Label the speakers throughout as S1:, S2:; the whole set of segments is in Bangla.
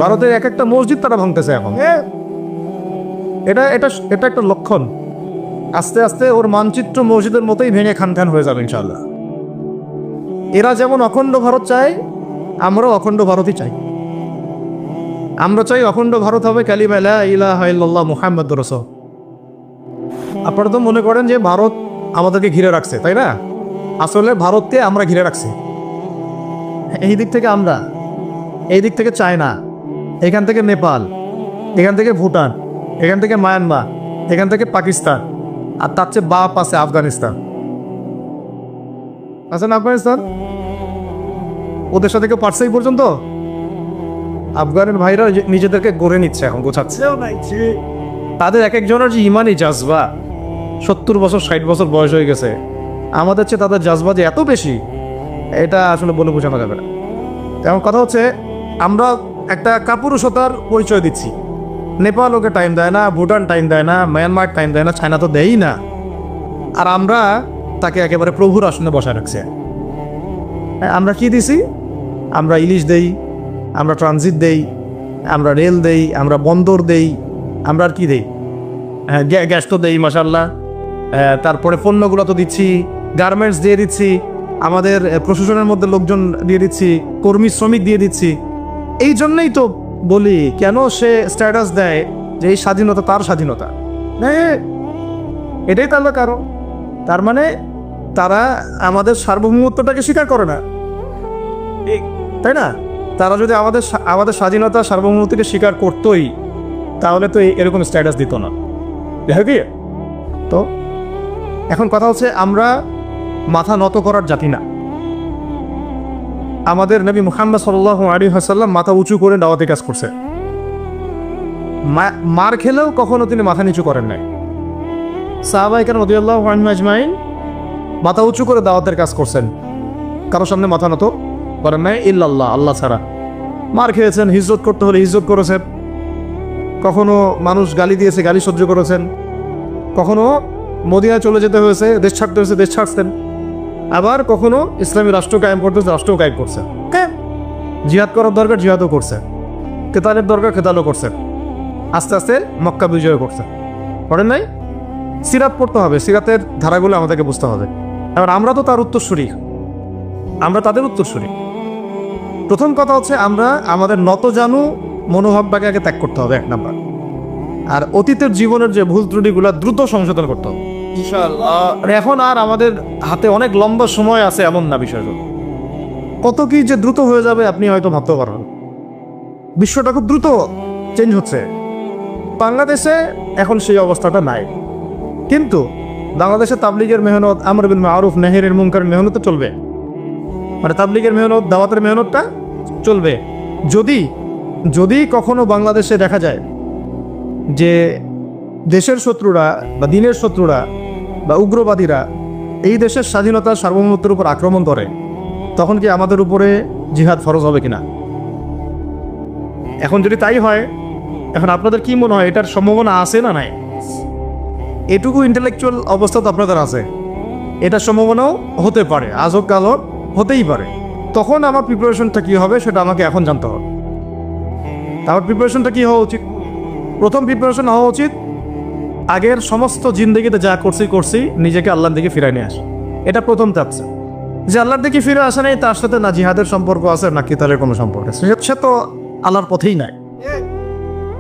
S1: ভারতের এক একটা মসজিদ তারা ভাঙতেছে এখন। এটা এটা এটা একটা লক্ষণ। আস্তে আস্তে ওর মানচিত্র মসজিদের মতোই ভেঙে খান খান হয়ে যাবে ইনশাআল্লাহ। এরা যেমন অখণ্ড ভারত চায়, আমরাও অখণ্ড ভারতই চাই। আমরা চাই অখণ্ড ভারত হবে কালিমা লা ইলাহা ইল্লাল্লাহ মুহাম্মাদুর রাসূল। আপনারা তো মনে করেন যে ভারত আমাদেরকে ঘিরে রাখছে, তাই না? আসলে ভারতকে আমরা ঘিরে রাখছি। এই দিক থেকে আমরা, এই দিক থেকে চায়না, এখান থেকে নেপাল, এখান থেকে ভুটান, এখান থেকে মায়ানমার, এখান থেকে পাকিস্তান, আর তার চেয়ে বাপ আছে আফগানিস্তান। আছে না আফগানিস্তান? ওদের সাথে কেউ পারছে এই পর্যন্ত? আফগানের ভাইরা নিজেদেরকে গড়ে নিচ্ছে, এখন গোছাচ্ছে। তাদের এক একজনের যে ইমানি জাজবা, 70 বছর 60 বছর বয়স হয়ে গেছে, আমাদের চেয়ে তাদের জাজবা যে এত বেশি, এটা আসলে বলে বোঝানো যাবে না। তেমন কথা হচ্ছে, আমরা একটা কাপুরুষতার পরিচয় দিচ্ছি। নেপাল ওকে টাইম দেয় না, ভুটান টাইম দেয় না, মায়ানমার টাইম দেয় না, চায়না তো দেয়ই না। আর আমরা তাকে একেবারে প্রভুর আসনে বসায় রাখছে। আমরা কি দিছি? আমরা ইলিশ দেই, আমরা ট্রানজিট দেই, আমরা রেল দেই, আমরা বন্দর দেই, আমরা আর কি দেই? গ্যাস তো দেই মাশাআল্লাহ। তারপরে পণ্যগুলো তো দিচ্ছি, গার্মেন্টস দিয়ে দিচ্ছি, আমাদের প্রশাসনের মধ্যে লোকজন দিয়ে দিচ্ছি, কর্মী শ্রমিক দিয়ে দিচ্ছি। এই জন্যই তো বলি, কেন সে স্ট্যাটাস দেয় যে এই স্বাধীনতা তার স্বাধীনতা। এটাই তার কারণ। তার মানে তারা আমাদের সার্বভৌমত্বটাকে স্বীকার করে না, তাই না? তারা যদি আমাদের স্বাধীনতা সার্বভৌমত্বকে স্বীকার করতোই, তাহলে তো এরকম স্ট্যাটাস দিত না। দেখো কি তো, এখন কথা হচ্ছে, আমরা মাথা নত করার জাতি না। আমাদের নবী মুহাম্মদ সাল্লাল্লাহু আলাইহি ওয়াসাল্লাম মাথা উঁচু করে দাওয়াতি কাজ করছে। মার খেলেও কখনো তিনি মাথা নিচু করেন নাই। সাহাবায়ে কেরাম রাদিয়াল্লাহু আনহুম আজমাইন মাথা উঁচু করে দাওয়াতের কাজ করছেন, কারোর সামনে মাথা নত করেন নাই ইল্লাল্লাহ, আল্লাহ ছাড়া। মার খেয়েছেন, হিজরত করতে হলে হিজরত করেছেন, কখনো মানুষ গালি দিয়েছে, গালি সহ্য করেছেন, কখনো মদিনায় চলে যেতে হয়েছে, দেশ ছাড়তে হয়েছে, দেশ ছাড়ছেন, আবার কখনো ইসলামী রাষ্ট্র কায়েম করতে হয়েছে, রাষ্ট্রও কায়েম করছেন। জিহাদ করার দরকার জিহাদও করছেন, কেতালের দরকার কেতালও করছেন, আস্তে আস্তে মক্কা বিজয় করছেন। পড়েন নাই? সিরাত পড়তে হবে, সিরাতের ধারাগুলো আমাদেরকে বুঝতে হবে। এবার আমরা তো তার উত্তরসূরি, আমরা তাদের উত্তরসূরি। প্রথম কথা হচ্ছে, আমরা আমাদের নতজানু মনোভাবটাকে আগে ত্যাগ করতে হবে, 1 নাম্বার। আর অতীতের জীবনের যে ভুল ত্রুটিগুলো দ্রুত সংশোধন করতে হবে ইনশাআল্লাহ। এখন আর আমাদের হাতে অনেক লম্বা সময় আছে এমন না বিষয়টা। কত কি যে দ্রুত হয়ে যাবে আপনি হয়তো ভাবতে পারবেন। বিশ্বটা খুব দ্রুত চেঞ্জ হচ্ছে। বাংলাদেশে এখন সেই অবস্থাটা নাই, কিন্তু বাংলাদেশে তাবলিগের মেহনত, আমর বিল মারুফ নাহির মুনকারের মেহনত চলবে। মানে তাবলিগের মেহনত, দাওয়াতের মেহনতটা চলবে। যদি কখনো বাংলাদেশে দেখা যায় যে দেশের শত্রুরা বা দিনের শত্রুরা বা উগ্রবাদীরা এই দেশের স্বাধীনতা সার্বভৌমত্বের উপর আক্রমণ করে, তখন কি আমাদের উপরে জিহাদ ফরজ হবে কিনা? এখন যদি তাই হয়, এখন আপনাদের কি মনে হয় এটার সম্ভাবনা আছে না নাই? এটুকু ইন্টেলেকচুয়াল অবস্থা তো আপনাদের আছে, এটার সম্ভাবনাও হতে পারে, আজ হোক কাল হোক, হতেই পারে। তখন আমার প্রিপারেশনটা কী হবে সেটা আমাকে এখন জানতে হবে। আমার প্রিপারেশনটা কী হওয়া উচিত? প্রথম প্রিপারেশন হওয়া উচিত, আগের সমস্ত জিন্দগিতে যা করছি নিজেকে আল্লাহর দিকে ফিরাই নিয়ে আসে। এটা প্রথম চাচ্ছে যে আল্লাহর দিকে ফিরে আসা নেই, তার সাথে না জিহাদের সম্পর্ক আছে না কিতালের কোনো সম্পর্ক আছে, সে তো আল্লাহর পথেই নাই।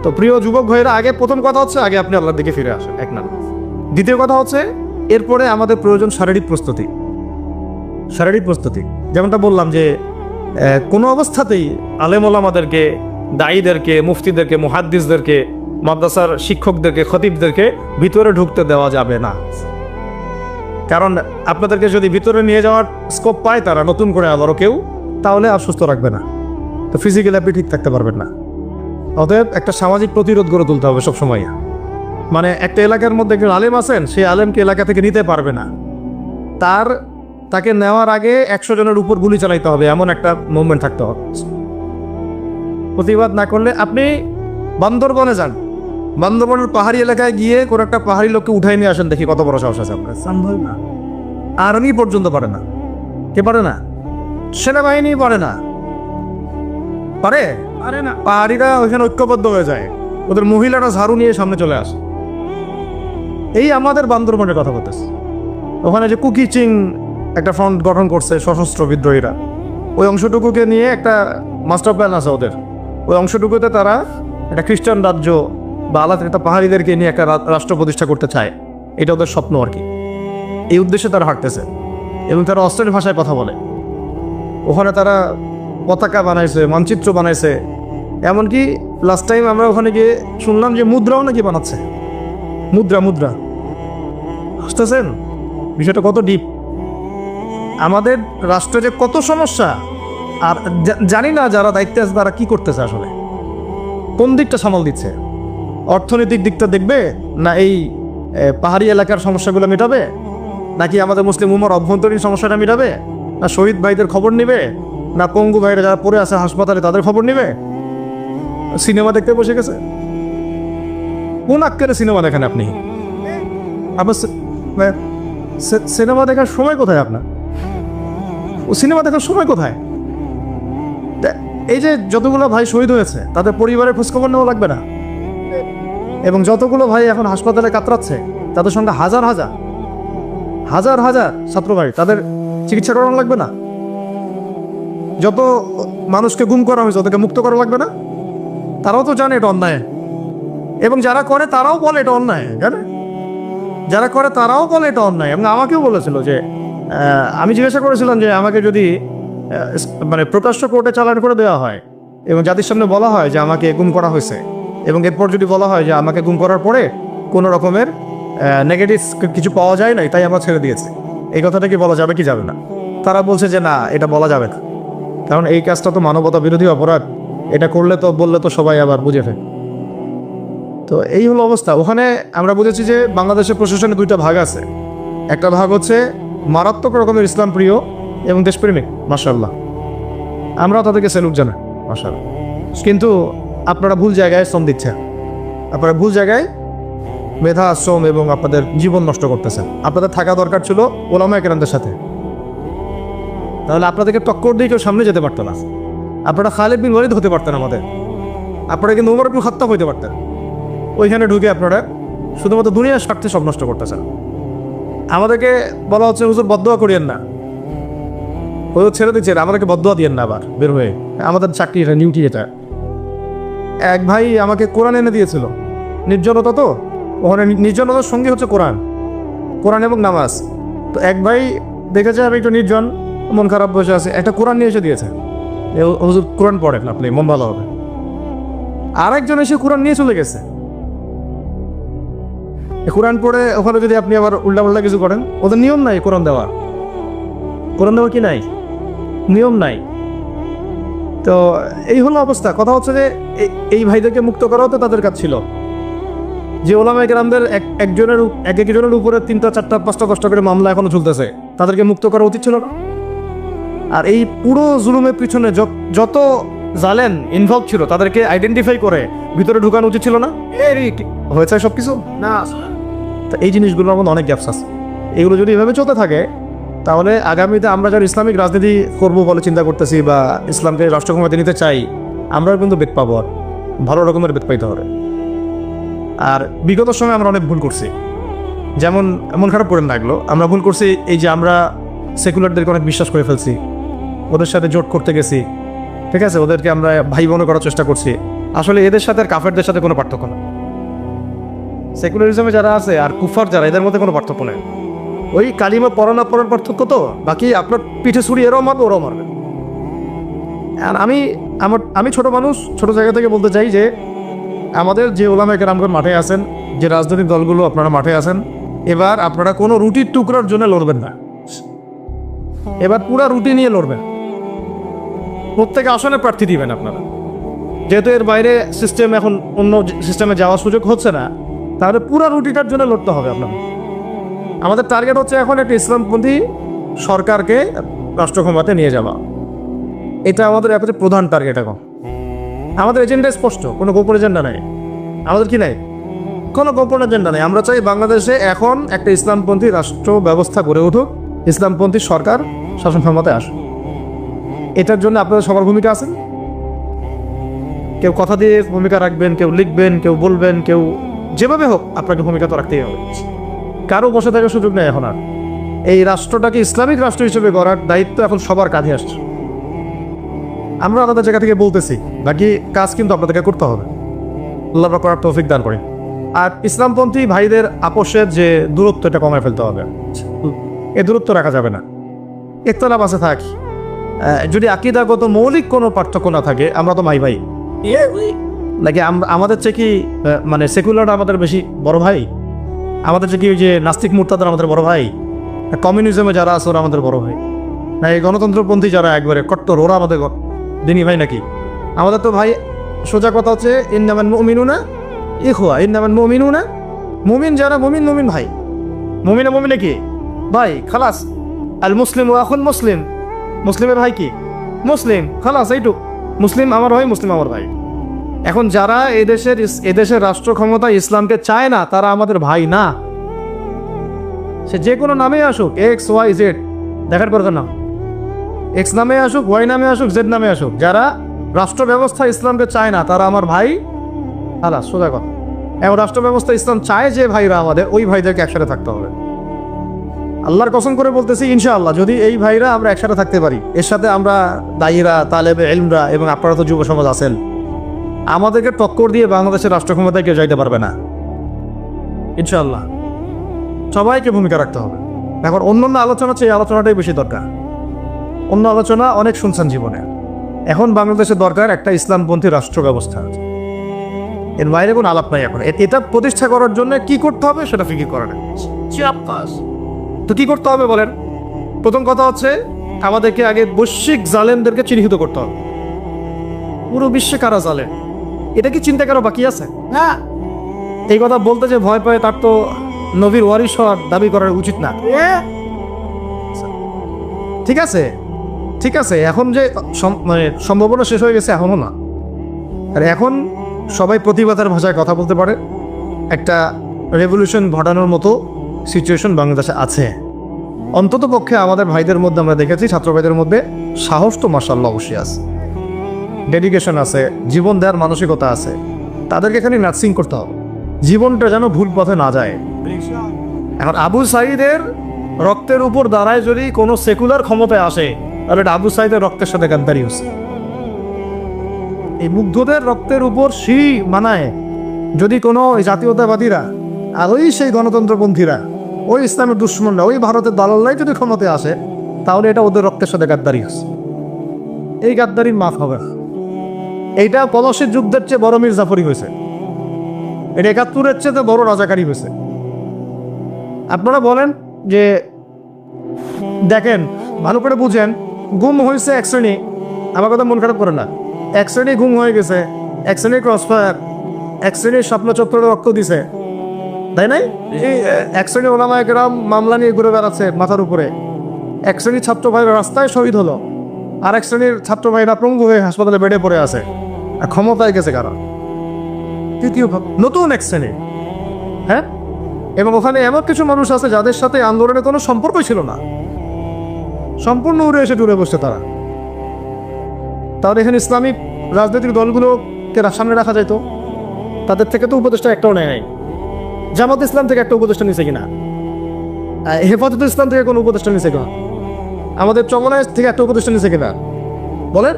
S1: তো প্রিয় যুবক ভাইয়েরা, আগে প্রথম কথা হচ্ছে আগে আপনি আল্লাহর দিকে ফিরে আসেন, 1 নাম্বার। দ্বিতীয় কথা হচ্ছে, এরপরে আমাদের প্রয়োজন শারীরিক প্রস্তুতি। শারীরিক প্রস্তুতি যেমনটা বললাম যে কোনো অবস্থাতেই আলেম ওলামাদেরকে, দায়ীদেরকে, মুফতিদেরকে, মুহাদ্দিসদেরকে, মাদ্রাসার শিক্ষকদেরকে, খতিবদেরকে ভিতরে ঢুকতে দেওয়া যাবে না। কারণ আপনাদেরকে যদি ভিতরে নিয়ে যাওয়ার স্কোপ পায় তারা, নতুন করে আবারও কেউ, তাহলে আর সুস্থ রাখবে না, তো ফিজিক্যালি আপনি ঠিক থাকতে পারবেন না। অতএব একটা সামাজিক প্রতিরোধ গড়ে তুলতে হবে সবসময়। মানে একটা এলাকার মধ্যে একজন আলেম আছেন, সেই আলেমকে এলাকা থেকে নিতে পারবে না, তাকে নেওয়ার আগে 100 জনের উপর গুলি চালাইতে হবে, এমন একটা মুভমেন্ট থাকতে হবে। প্রতিবাদ না করলে আপনি বান্দরবনে যান, বান্দরবনের পাহাড়ি এলাকায় গিয়ে কোনো একটা পাহাড়ি লোককে উঠাই নিয়ে আসেন, দেখি কত বড় সাহস আছে আপনার। সম্ভব না। আর্মি পর্যন্ত পারে না। কে পারে না? সেনাবাহিনী পারে না। পারে? আরে না, পাহাড়িরা ওইখানে ঐক্যবদ্ধ হয়ে যায়, ওদের মহিলারা ঝাড়ু নিয়ে সামনে চলে আসে। এই আমাদের বান্দরবনের কথা বলতেছে, ওখানে যে কুকিচিং একটা ফ্রন্ট গঠন করছে সশস্ত্র বিদ্রোহীরা, ওই অংশটুকুকে নিয়ে একটা মাস্টার প্ল্যান আছে ওদের। ওই অংশটুকুতে তারা একটা খ্রিস্টান রাজ্য বা আলাদা একটা পাহাড়িদেরকে নিয়ে একটা রাষ্ট্র প্রতিষ্ঠা করতে চায়, এটা ওদের স্বপ্ন আর কি। এই উদ্দেশ্যে তারা হাঁটতেছে এবং তারা অস্ট্রেলিয়ার ভাষায় কথা বলে। ওখানে তারা পতাকা বানাইছে, মানচিত্র বানাইছে, এমনকি লাস্ট টাইম আমরা ওখানে গিয়ে শুনলাম যে মুদ্রাও নাকি বানাচ্ছে। মুদ্রা বুঝতেছেন বিষয়টা কত ডিপ? আমাদের রাষ্ট্রে যে কত সমস্যা, আর জানি না যারা দায়িত্বে আছে তারা কি করতেছে, আসলে কোন দিকটা সামাল দিচ্ছে। অর্থনৈতিক দিকটা দেখবে না এই পাহাড়ি এলাকার সমস্যাগুলো মেটাবে, নাকি আমাদের মুসলিম উম্মার অভ্যন্তরীণ সমস্যাটা মেটাবে, না শহীদ ভাইদের খবর নিবে, না পঙ্গু ভাইরা যারা পড়ে আছে হাসপাতালে তাদের খবর নিবে? সিনেমা দেখতে বসে গেছে। কোন আক্কেরে সিনেমা দেখেন আপনি? আপনার সিনেমা দেখার সময় কোথায় আপনার? ও সিনেমা দেখার সময় কোথায়? এই যে যতগুলো ভাই শহীদ হয়েছে তাদের পরিবারের খোঁজখবর নেওয়া লাগবে না? এবং যতগুলো ভাই এখন হাসপাতালে কাতরাচ্ছে তাদের সঙ্গে হাজার হাজার হাজার হাজার ছাত্র ভাই, তাদের চিকিৎসা করানো লাগবে না? যত মানুষকে গুম করা হয়েছে ওদেরকে মুক্ত করা লাগবে না? তারাও তো জানে এটা অন্যায়, এবং যারা করে তারাও বলে এটা অন্যায়, জানে যারা করে তারাও বলে এটা অন্যায়। এবং আমাকেও বলেছিল যে আমি জিজ্ঞাসা করেছিলাম যে আমাকে যদি মানে প্রকাশ্য কোর্টে চালান করে দেওয়া হয় এবং জাতির সামনে বলা হয় যে আমাকে গুম করা হয়েছে, এবং এরপর যদি বলা হয় যে আমাকে গুম করার পরে কোনো রকমের নেগেটিভ কিছু পাওয়া যায় নাই তাই আমরা ছেড়ে দিয়েছি, এই কথাটা কি বলা যাবে কি যাবে না? তারা বলছে যে না, এটা বলা যাবে না, কারণ এই কাজটা তো মানবতা বিরোধী অপরাধ, এটা করলে তো বললে তো সবাই আবার বুঝে ফেলে। তো এই হলো অবস্থা। ওখানে আমরা বুঝেছি যে বাংলাদেশের প্রশাসনে দুইটা ভাগ আছে। একটা ভাগ হচ্ছে মারাত্মক রকমের ইসলাম প্রিয় এবং দেশপ্রেমিক, মাশাআল্লাহ, আমরাও তাদেরকে স্যালুট জানাই, মাশাআল্লাহ। কিন্তু আপনারা ভুল জায়গায় শ্রম দিচ্ছেন, আপনারা ভুল জায়গায় মেধা, শ্রম এবং আপনাদের জীবন নষ্ট করতেছেন। আপনাদের থাকা দরকার ছিল ওলামায়ে কেরামদের সাথে, তাহলে আপনাদেরকে টক্কর দিয়ে কেউ সামনে যেতে পারতো না। আপনারা খালিদ বিন ওয়ালিদ হতে পারতেন আমাদের, আপনারা কিন্তু উমর ইবনে খাত্তাব হইতে পারতেন। ওইখানে ঢুকে আপনারা শুধুমাত্র দুনিয়ার স্বার্থে সব নষ্ট করতেছেন। আমাদেরকে বলা হচ্ছে হুজুর বদদোয়া করিয়েন না, হুজুর ছেড়ে দিচ্ছেন, আমাদেরকে বদদোয়া দিয়েন না আবার বের হয়ে। আমাদের চাকরি এটা, ডিউটি এটা। এক ভাই আমাকে কোরআন এনে দিয়েছিল, নির্জনতা তো ওখানে, নির্জনতার সঙ্গে হচ্ছে কোরআন, কোরআন এবং নামাজ। তো এক ভাই দেখেছে আমি একটু নির্জন, মন খারাপ বসে আছে, একটা কোরআন নিয়ে এসে দিয়েছে, হুজুর কোরআন পড়েন আপনি, মন ভালো হবে। আর একজন এসে কোরআন নিয়ে চলে গেছে। কোরআন পড়ে ওখানে যদি আপনি আবার উল্টাপাল্টা কিছু করেন, ওদের নিয়ম নাই কোরআন দেওয়া, কোরআন দেওয়া কি নাই, নিয়ম নাই। তো এই হলো অবস্থা। কথা হচ্ছে যে এই ভাইদেরকে মুক্ত করাও তো তাদের কাজ ছিল। যে ওলামায়ে কেরামদের একজনের একজনের উপরে 3টা 4টা 5টা 10টা করে মামলা এখনো চলতেছে, তাদেরকে মুক্ত করা উচিত ছিল না? আর এই পুরো জুলুমের পিছনে যত জালেম ইনভলভ ছিল তাদেরকে আইডেন্টিফাই করে ভিতরে ঢুকানো উচিত ছিল না? হয়েছে সব কিছু না। তো এই জিনিসগুলোর মধ্যে অনেক গ্যাপস আছে। এগুলো যদি এভাবে চলতে থাকে তাহলে আগামীতে আমরা যারা ইসলামিক রাজনীতি করবো বলে চিন্তা করতেছি বা ইসলামকে রাষ্ট্র ক্ষমতা নিতে চাই, আমরাও কিন্তু বেগ পাবো, আর ভালো রকমের বেগ পাইতে হবে। আর বিগত সময় আমরা অনেক ভুল করছি, যেমন এমন খারাপ করে লাগলো, আমরা ভুল করছি এই যে আমরা সেকুলারদেরকে অনেক বিশ্বাস করে ফেলছি, ওদের সাথে জোট করতে গেছি, ঠিক আছে, ওদেরকে আমরা ভাই বোন করার চেষ্টা করছি। আসলে এদের সাথে আর কাফেরদের সাথে কোনো পার্থক্য না। সেকুলারিজমে যারা আছে আর কুফার যারা, এদের মধ্যে কোনো পার্থক্য নেই। ওই কালিমা পড়া না পড়ার পার্থক্য, তো বাকি আপনার পিঠে ছুরি এরাও মারবে ওরাও মারবে। আর আমি ছোট মানুষ, ছোট জায়গা থেকে বলতে চাই যে আমাদের যে ওলামায়ে কেরামগণ মাঠে আছেন, যে রাজনৈতিক দলগুলো আপনারা মাঠে আছেন, এবার আপনারা কোনো রুটির টুকরার জন্য লড়বেন না, এবার পুরা রুটি নিয়ে লড়বেন। প্রত্যেক আসনে প্রার্থী দিবেন আপনারা, যেহেতু এর বাইরে সিস্টেম এখন অন্য সিস্টেমে যাওয়ার সুযোগ হচ্ছে না, তাহলে পুরা রুটিটার জন্য লড়তে হবে আপনার। আমাদের টার্গেট হচ্ছে এখন একটা ইসলামপন্থী সরকারকে রাষ্ট্র ক্ষমতায় নিয়ে যাওয়া, এটা আমাদের একটা প্রধান টার্গেট। এখন আমাদের এজেন্ডা স্পষ্ট, কোনো গোপন এজেন্ডা নেই আমাদের। কি নাই? কোনো গোপন এজেন্ডা নেই। আমরা চাই বাংলাদেশে এখন একটা ইসলামপন্থী রাষ্ট্র ব্যবস্থা গড়ে উঠুক, ইসলামপন্থী সরকার শাসন ক্ষমতায় আসুক। এটার জন্য আপনাদের সবার ভূমিকা আছে। কেউ কথা দিয়ে ভূমিকা রাখবেন, কেউ লিখবেন, কেউ বলবেন, কেউ যেভাবে হোক আপনাকে ভূমিকা তো রাখতেই হবে। কারো বসে থাকার সুযোগ নেই এখন আর। এই রাষ্ট্রটাকে ইসলামিক রাষ্ট্র হিসেবে গড়ার দায়িত্ব এখন সবার কাঁধে আসছে। আমরা আলাদা জায়গা থেকে বলতেছি, বাকি কাজ কিন্তু আপনাদেরকে করতে হবে। আল্লাহ পাক করার তৌফিক দান করেন। আর ইসলামপন্থী ভাইদের আপোষের যে দূরত্ব, এটা কমায় ফেলতে হবে। এ দূরত্ব রাখা যাবে না। একতলাপ আছে থাক, যদি আকীদাগত মৌলিক কোনো পার্থক্য না থাকে, আমরা তো ভাই নাকি আমাদের চেয়ে কি মানে সেকুলার আমাদের বেশি বড় ভাই? আমাদের চেয়ে কি ওই যে নাস্তিক মুরতাদরা আমাদের বড় ভাই? কমিউনিজমে যারা আছে ওরা আমাদের বড় ভাই? না এই গণতন্ত্রপন্থী যারা একবারে কট্টর ওরা আমাদের দিনী ভাই নাকি? আমাদের তো ভাই সোজা কথা হচ্ছে ইন্নামান মুমিনুনা ইখওয়া, ইন্নামান মুমিনুনা, মুমিন যারা মুমিন ভাই। মুমিনে কি ভাই? খালাস। আল মুসলিম ও আখুল মুসলিম, মুসলিমের ভাই কি? মুসলিম, খালাস এইটুক। মুসলিম আমার ভাই, মুসলিম আমার ভাই। এখন যারা এদেশের রাষ্ট্র ক্ষমতা ইসলামকে চায় না, তারা আমাদের ভাই না। সে যে কোনো নামে আসুক, এক্স ওয়াই জেড, দেখার কথা না। এক্স নামে আসুক, ওয়াই নামে আসুক, জেড নামে আসুক, যারা রাষ্ট্র ব্যবস্থা ইসলামকে চায় না, তারা আমার ভাই। খালাস, সোজা কথা। এবং রাষ্ট্র ব্যবস্থা ইসলাম চায় যে ভাইরা আমাদের, ওই ভাইদেরকে একসাথে থাকতে হবে। আল্লাহর কসম করে বলতেছি, ইনশাআল্লাহ যদি এই ভাইরা আমরা একসাথে থাকতে পারি, এর সাথে আমরা দায়ীরা, তালেবে ইলমরা এবং আপনারা তো যুব সমাজ আছেন, আমাদেরকে টক্কর দিয়ে বাংলাদেশের রাষ্ট্র ক্ষমতায় কেউ যাইতে পারবে না ইনশাআল্লাহ। সবাইকে ভূমিকা রাখতে হবে। এখন অন্যান্য আলোচনা চেয়ে আলোচনাটাই বেশি দরকার। অন্য আলোচনা অনেক শুনছেন জীবনে। এখন বাংলাদেশের দরকার একটা ইসলামপন্থী রাষ্ট্র ব্যবস্থা। এর বাইরে কোনো আলাপ নাই এখন। এটা প্রতিষ্ঠা করার জন্য কি করতে হবে সেটা ফিকির করা নেই। তো কি করতে হবে বলেন? প্রথম কথা হচ্ছে আমাদেরকে আগে বৈশ্বিক জালেমদেরকে চিহ্নিত করতে হবে। পুরো বিশ্বে কারা জালেম, এটা কি চিন্তা করা বাকি আছে? হ্যাঁ, এই কথা বলতে যে ভয় পায় তার তো নবীর ওয়ারিস হওয়ার দাবি করার উচিত না। ঠিক আছে, এখন যে মানে সম্ভাবনা শেষ হয়ে গেছে এখনো না। আর এখন সবাই প্রতিবাদের ভাষায় কথা বলতে পারে। একটা রেভলিউশন ঘটানোর মতো সিচুয়েশন বাংলাদেশে আছে। অন্তত পক্ষে আমাদের ভাইদের মধ্যে আমরা দেখেছি, ছাত্র ভাইদের মধ্যে সাহস তো মাশাআল্লাহ অবশ্যই আছে, ডেডিকেশন আছে, জীবন দেওয়ার মানসিকতা আছে। তাদেরকে এখানে নার্সিং করতে হবে, জীবনটা যেন ভুল পথে না যায়। এখন আবু সাঈদের রক্তের উপর দাঁড়ায় যদি কোনো সেকুলার ক্ষমতায় আসে, তাহলে এটা আবু সাঈদের রক্তের সাথে গাদ্দারি হচ্ছে। এই মুগ্ধদের রক্তের উপর মানায় যদি কোনো জাতীয়তাবাদীরা আর ওই সেই গণতন্ত্রপন্থীরা, ওই ইসলামের দুশ্মনরা, ওই ভারতের দালালরাই যদি ক্ষমতায় আসে, তাহলে এটা ওদের রক্তের সাথে গাদ্দারি হচ্ছে। এই গাদ্দারির মাফ হবে না। এইটা পলাশির যুদ্ধের চেয়ে বড় মির্জাফরি হয়েছে, এটা ৭১-এর চেয়ে বড় রাজাকারী হয়েছে। আপনারা বলেন যে দেখেন, ভালো করে বুঝেন, গুম হয়েছে এক শ্রেণী, আমার কথা মন খারাপ করে না, এক শ্রেণী গুম হয়ে গেছে, এক শ্রেণীর ক্রসফায়ার, এক শ্রেণীর স্বপ্নচক্রে রক্ত দিছে, তাই নাই? এক শ্রেণী ওলামায়ে কেরাম মামলা নিয়ে ঘুরে বেড়াচ্ছে মাথার উপরে, এক শ্রেণীর ছাত্র ভাইরা রাস্তায় শহীদ হলো, আর এক শ্রেণীর ছাত্র ভাইরা পঙ্গু হয়ে হাসপাতালে বেডে পড়ে আছে। আর ক্ষমতায় গেছে কারা? তৃতীয় নতুন এক শ্রেণী। হ্যাঁ, এবং ওখানে এমন কিছু মানুষ আছে যাদের সাথে আন্দোলনের কোনো সম্পর্কই ছিল না, সম্পূর্ণ উড়ে এসে ডুবে বসছে তারা। তাহলে এখানে ইসলামিক রাজনৈতিক দলগুলোকে সামনে রাখা যেত, তাদের থেকে তো উপদেষ্টা একটাও নেয় নাই। জামাত ইসলাম থেকে একটা উপদেষ্টা নিছে কিনা? হেফাজত ইসলাম থেকে কোনো উপদেষ্টা নিছে কিনা? আমাদের চমনায় থেকে একটা উপদেষ্টা নিছে কিনা বলেন?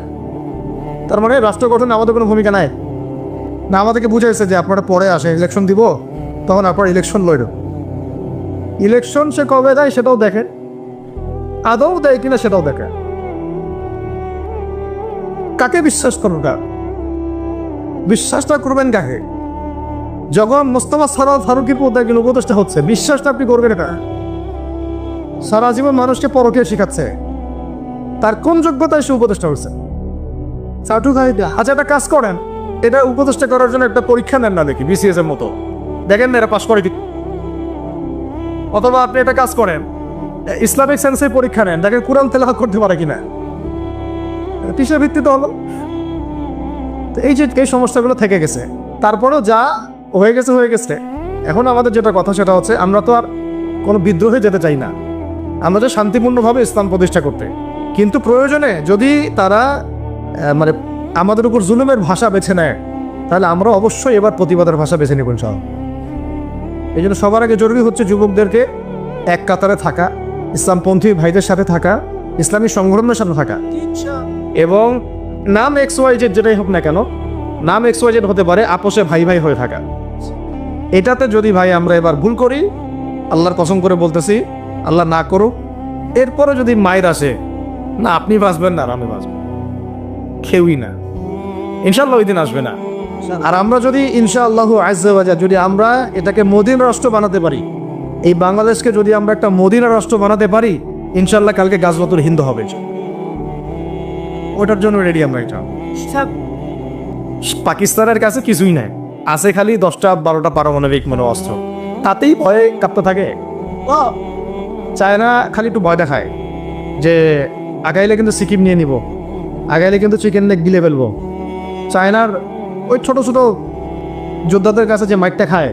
S1: তার মানে রাষ্ট্র গঠনে আমাদের কোনো ভূমিকা নাই না। আমাদেরকে বুঝাইছে যে আপনারা পরে আসে ইলেকশন দিব, তখন আপনারা ইলেকশন লড়বেন। ইলেকশন সে কবে দেয় সেটাও দেখেন, আদৌ দেয় কিনা সেটাও দেখেন। কাকে বিশ্বাস করবেন? বিশ্বাসটা করবেন কাকে? যখন মোস্তফা সরোয়ার ফারুকীর পর একজন উপদেষ্টা হচ্ছে, বিশ্বাসটা আপনি করবেন এটা? সারা জীবন মানুষকে পরকীয়া শিখাচ্ছে, তার কোন যোগ্যতায় সে উপদেষ্টা হচ্ছে? আচ্ছা, একটা কাজ করেন, এটা উপদেষ্টা করার জন্য একটা পরীক্ষা নেন না দেখি, বিসিএস এর মতো, দেখেন না এরা পাশ করে কি। অথবা আপনি একটা কাজ করেন, ইসলামিক সায়েন্সের পরীক্ষা নেন, দেখেন কোরআন তেলাওয়াত করতে পারে কিনা। কিসের ভিত্তিতে হলো? তো এই যে এই সমস্যাগুলো থেকে গেছে, তারপরেও যা হয়ে গেছে। এখন আমাদের যেটা কথা সেটা হচ্ছে, আমরা তো আর কোনো বিদ্রোহে যেতে চাই না, আমরা শান্তিপূর্ণভাবে ইসলাম প্রতিষ্ঠা করতে। কিন্তু প্রয়োজনে যদি তারা মানে আমাদের উপর জুলুমের ভাষা বেছে নেয়, তাহলে আমরা অবশ্যই এবার প্রতিবাদের ভাষা বেছে নিব ইনশাআল্লাহ। এই জন্য সবার আগে জরুরি হচ্ছে যুবকদেরকে এক কাতারে থাকা, ইসলামপন্থী ভাইদের সাথে থাকা, ইসলামী সংগঠনের সাথে থাকা, এবং নাম XYZ যেটাই হোক না কেন, নাম XYZ হতে পারে, আপোষে ভাই ভাই হয়ে থাকা। এটাতে যদি ভাই আমরা এবার ভুল করি, আল্লাহর কসম করে বলতেছি, আল্লাহ না করুক, এরপরে যদি মায়ের আসে, না আপনি বাঁচবেন না আর আমি বাঁচব, কেউই না, ইনশাআল্লাহ ওই দিন আসবে না। আর আমরা যদি ইনশাআল্লাহ আজ্জা ওয়া জাল যদি আমরা এটাকে মদিনা রাষ্ট্র বানাতে পারি, এই বাংলাদেশকে যদি আমরা একটা মদিনা রাষ্ট্র বানাতে পারি, ইনশাআল্লাহ কালকে গাজওয়াতুল হিন্দ হবে, ওটার জন্য রেডি আমরা। এটা পাকিস্তানের কাছে কিছুই নাই, আছে খালি 10টা 12টা পারমাণবিক অস্ত্র, তাতেই ভয়ে কাঁপতে থাকে। চায়না খালি একটু ভয় দেখায় যে আগাইলে কিন্তু সিকিম নিয়ে নিব, আগাইলে কিন্তু চিকেন লেগ গিলে ফেলবো। চায়নার ওই ছোট ছোট যোদ্ধাদের কাছে যে মাইকটা খায়,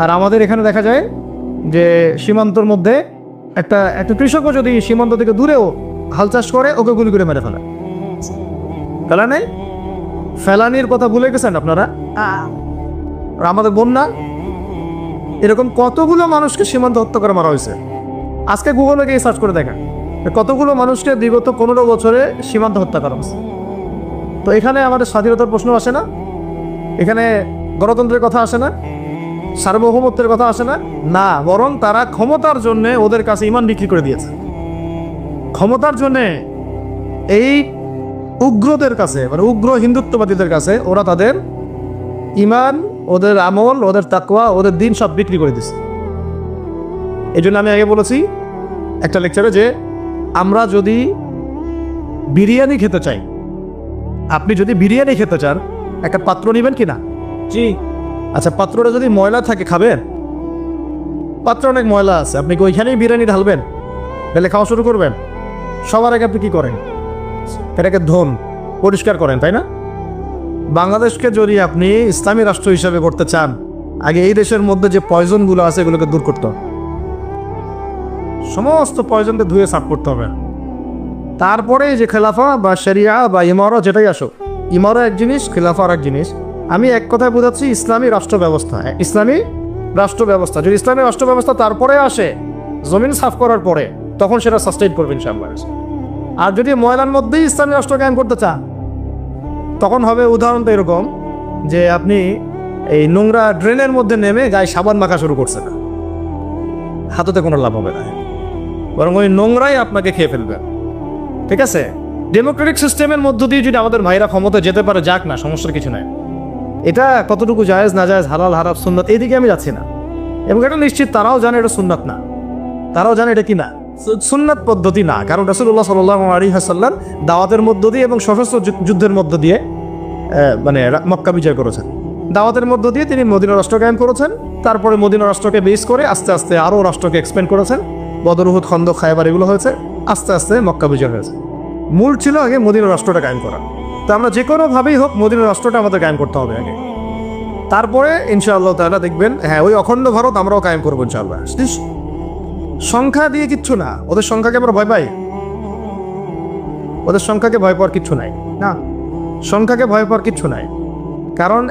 S1: আর আমাদের এখানে দেখা যায় যে সীমান্তর মধ্যে একটা কৃষকও যদি সীমান্ত থেকে দূরেও হাল চাষ করে, ওকে গুলি করে মেরে ফেলে। ফেলা নেই, ফেলানির কথা ভুলে গেছেন আপনারা? আর আমাদের বন্যা, এরকম কতগুলো মানুষকে সীমান্ত হত্যা করে মারা হয়েছে। আজকে গুগলে গিয়ে সার্চ করে দেখেন কতগুলো মানুষকে বিগত 15 বছরে সীমান্ত হত্যা করা হয়েছে। তো এখানে আমাদের স্বাধীনতার প্রশ্ন আসে না, এখানে গণতন্ত্রের কথা আসে না, সার্বভৌমত্বের কথা আসে না, না, বরং তারা ক্ষমতার জন্য ওদের কাছে ইমান বিক্রি করে দিয়েছে। ক্ষমতার জন্য এই উগ্রদের কাছে, উগ্র হিন্দুত্ববাদীদের কাছে ওরা তাদের ইমান, ওদের আমল, ওদের তাকওয়া, ওদের দিন সব বিক্রি করে দিচ্ছে। এই জন্য আমি আগে বলেছি একটা লেকচারে যে আমরা যদি বিরিয়ানি খেতে চাই, আপনি যদি বিরিয়ানি খেতে চান, একটা পাত্র নেবেন কি না? জি। আচ্ছা, পাত্রটা যদি ময়লা থাকে খাবেন? পাত্র অনেক ময়লা আছে, আপনি কি ওইখানেই বিরিয়ানি ঢালবেন, ঢেলে খাওয়া শুরু করবেন? সবার আগে আপনি কি করেন? এটাকে ধোন, পরিষ্কার করেন, তাই না? বাংলাদেশকে যদি আপনি ইসলামী রাষ্ট্র হিসাবে করতে চান, আগে এই দেশের মধ্যে যে পয়জনগুলো আছে এগুলোকে দূর করতে হবে, সমস্ত পয়জনকে ধুয়ে সাফ করতে হবে। তারপরে যে খেলাফা বা শরিয়া বা ইমারা যেটাই আসুক, ইমারা এক জিনিস, খেলাফা আর এক জিনিস। আমি এক কথায় বোঝাচ্ছি ইসলামী রাষ্ট্র ব্যবস্থা। ইসলামী রাষ্ট্র ব্যবস্থা যদি ইসলামী রাষ্ট্র ব্যবস্থা তারপরে আসে, জমিন সাফ করার পরে, তখন সেটা সাস্টেইন করবেন ইনশাআল্লাহ। আর যদি ময়লার মধ্যেই ইসলামী রাষ্ট্র কায়েম করতে চান, তখন হবে উদাহরণটা এরকম যে আপনি এই নোংরা ড্রেনের মধ্যে নেমে গায়ে সাবান মাখা শুরু করছেন, হাততে কোনো লাভ হবে না, বরং ওই নোংরাই আপনাকে খেয়ে ফেলবে। ঠিক আছে, ডেমোক্রেটিক সিস্টেমের মধ্য দিয়ে যদি আমাদের ভাইরা ক্ষমতা যেতে পারে, যাক না, সমস্যার কিছু নাই। এটা কতটুকু জায়েজ না জায়েজ, হালাল হারাম, সুন্নাত, এইদিকে আমি যাচ্ছি না। এবং এটা নিশ্চিত তারাও জানে এটা সুন্নাত না, তারাও জানে এটা কি না, সুন্নাত পদ্ধতি না। কারণ রাসূলুল্লাহ সাল্লাল্লাহু আলাইহি ওয়াসাল্লাম দাওয়াতের মধ্য দিয়ে এবং সশস্ত্র যুদ্ধের মধ্য দিয়ে মক্কা বিজয় করেছেন। দাওয়াতের মধ্য দিয়ে তিনি মদিনা রাষ্ট্র কায়েম করেছেন। তারপরে মদিনা রাষ্ট্রকে বেস করে আস্তে আস্তে আরও রাষ্ট্রকে এক্সপ্যান্ড করেছেন। বদর, উহুদ, খন্দক, খায়বার এগুলো হয়েছে, আস্তে আস্তে মক্কা বিজয় হয়েছে। মূল ছিল আগে মদিনা রাষ্ট্রটা কায়েম করা। তো আমরা যে কোনোভাবেই হোক মদিনা রাষ্ট্রটা আমাদের কায়েম করতে হবে আগে, তারপরে ইনশাআল্লাহ তাআলা দেখবেন, হ্যাঁ, ওই অখণ্ড ভারত আমরাও কায়েম করবো ইনশাআল্লাহ। সংখ্যা দিয়ে কিচ্ছু না, ওদের সংখ্যাকে আমরা ভয় পাই? ওদের সংখ্যাকে ভয় পাওয়ার কিচ্ছু নাই, না, সংখ্যাকে ভয় পাওয়ার কিচ্ছু নাই। কারণ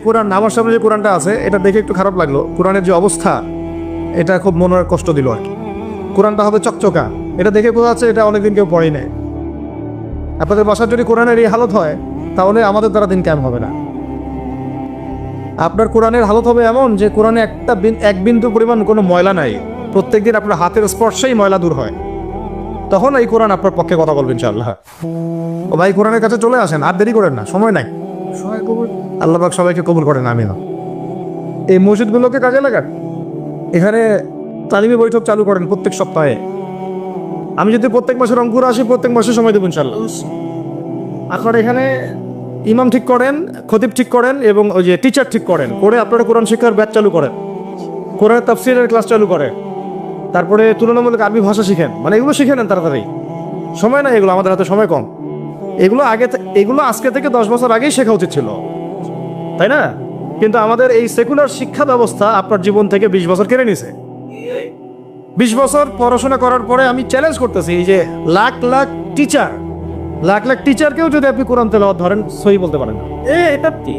S1: কোরআন, আমার সামনে যে কোরআনটা আছে, এটা দেখে একটু খারাপ লাগলো। কোরআনের যে অবস্থা, এটা খুব মনের কষ্ট দিল আর কি। কোরআনটা হবে চকচকা, এটা দেখে বোঝা যাচ্ছে এটা অনেকদিন কেউ পড়েই নেয়। আপনাদের বাসার যদি কোরআনের এই হালত হয়, তাহলে আমাদের দ্বারা দিন কায়েম হবে না। আপনার কোরআনের হালত হবে এমন যে কোরআনে এক বিন্দু পরিমাণ কোনো ময়লা নাই, প্রত্যেকদিন আপনার হাতের স্পর্শেই ময়লা দূর হয়, তখন এই কোরআন আপনার পক্ষে কথা বলবেন ইনশাআল্লাহ। ও ভাই, কোরআনের কাছে চলে আসেন, আর দেরি করেন না, সময় নাই। আল্লাহ পাক সবাইকে কবুল করেন, আমিন। এই মসজিদগুলোকে কাজে লাগান, এখানে তালিমি বৈঠক চালু করেন প্রত্যেক সপ্তাহে। আমি যদি প্রত্যেক মাসে রংপুর আসি, প্রত্যেক মাসে সময় দেবো ইনশাআল্লাহ। আপনারা এখানে ইমাম ঠিক করেন, খতিব ঠিক করেন, এবং ওই যে টিচার ঠিক করেন, করে আপনারা কোরআন শিক্ষার ব্যাচ চালু করেন, কোরআনের তাফসীরের ক্লাস চালু করেন, তারপরে তুলনামূলক আরবি ভাষা শিখেন, এগুলো শিখে নেন তাড়াতাড়ি। সময় নাই এগুলো, আমাদের হাতে সময় কম। এগুলো আজকে থেকে 10 বছর আগেই শেখা উচিত ছিল, তাই না? কিন্তু আমাদের এই সেকুলার শিক্ষা ব্যবস্থা আপনার জীবন থেকে 20 বছর কেড়ে নিছে। 20 বছর পড়াশোনা করার পরে আমি চ্যালেঞ্জ করতেছি, এই যে লাখ লাখ টিচার, লাখ লাখ টিচারকেও যদি আপনি কোরআন তেলাওয়াত ধরেন সহি বলতে পারেন না, এটা কি?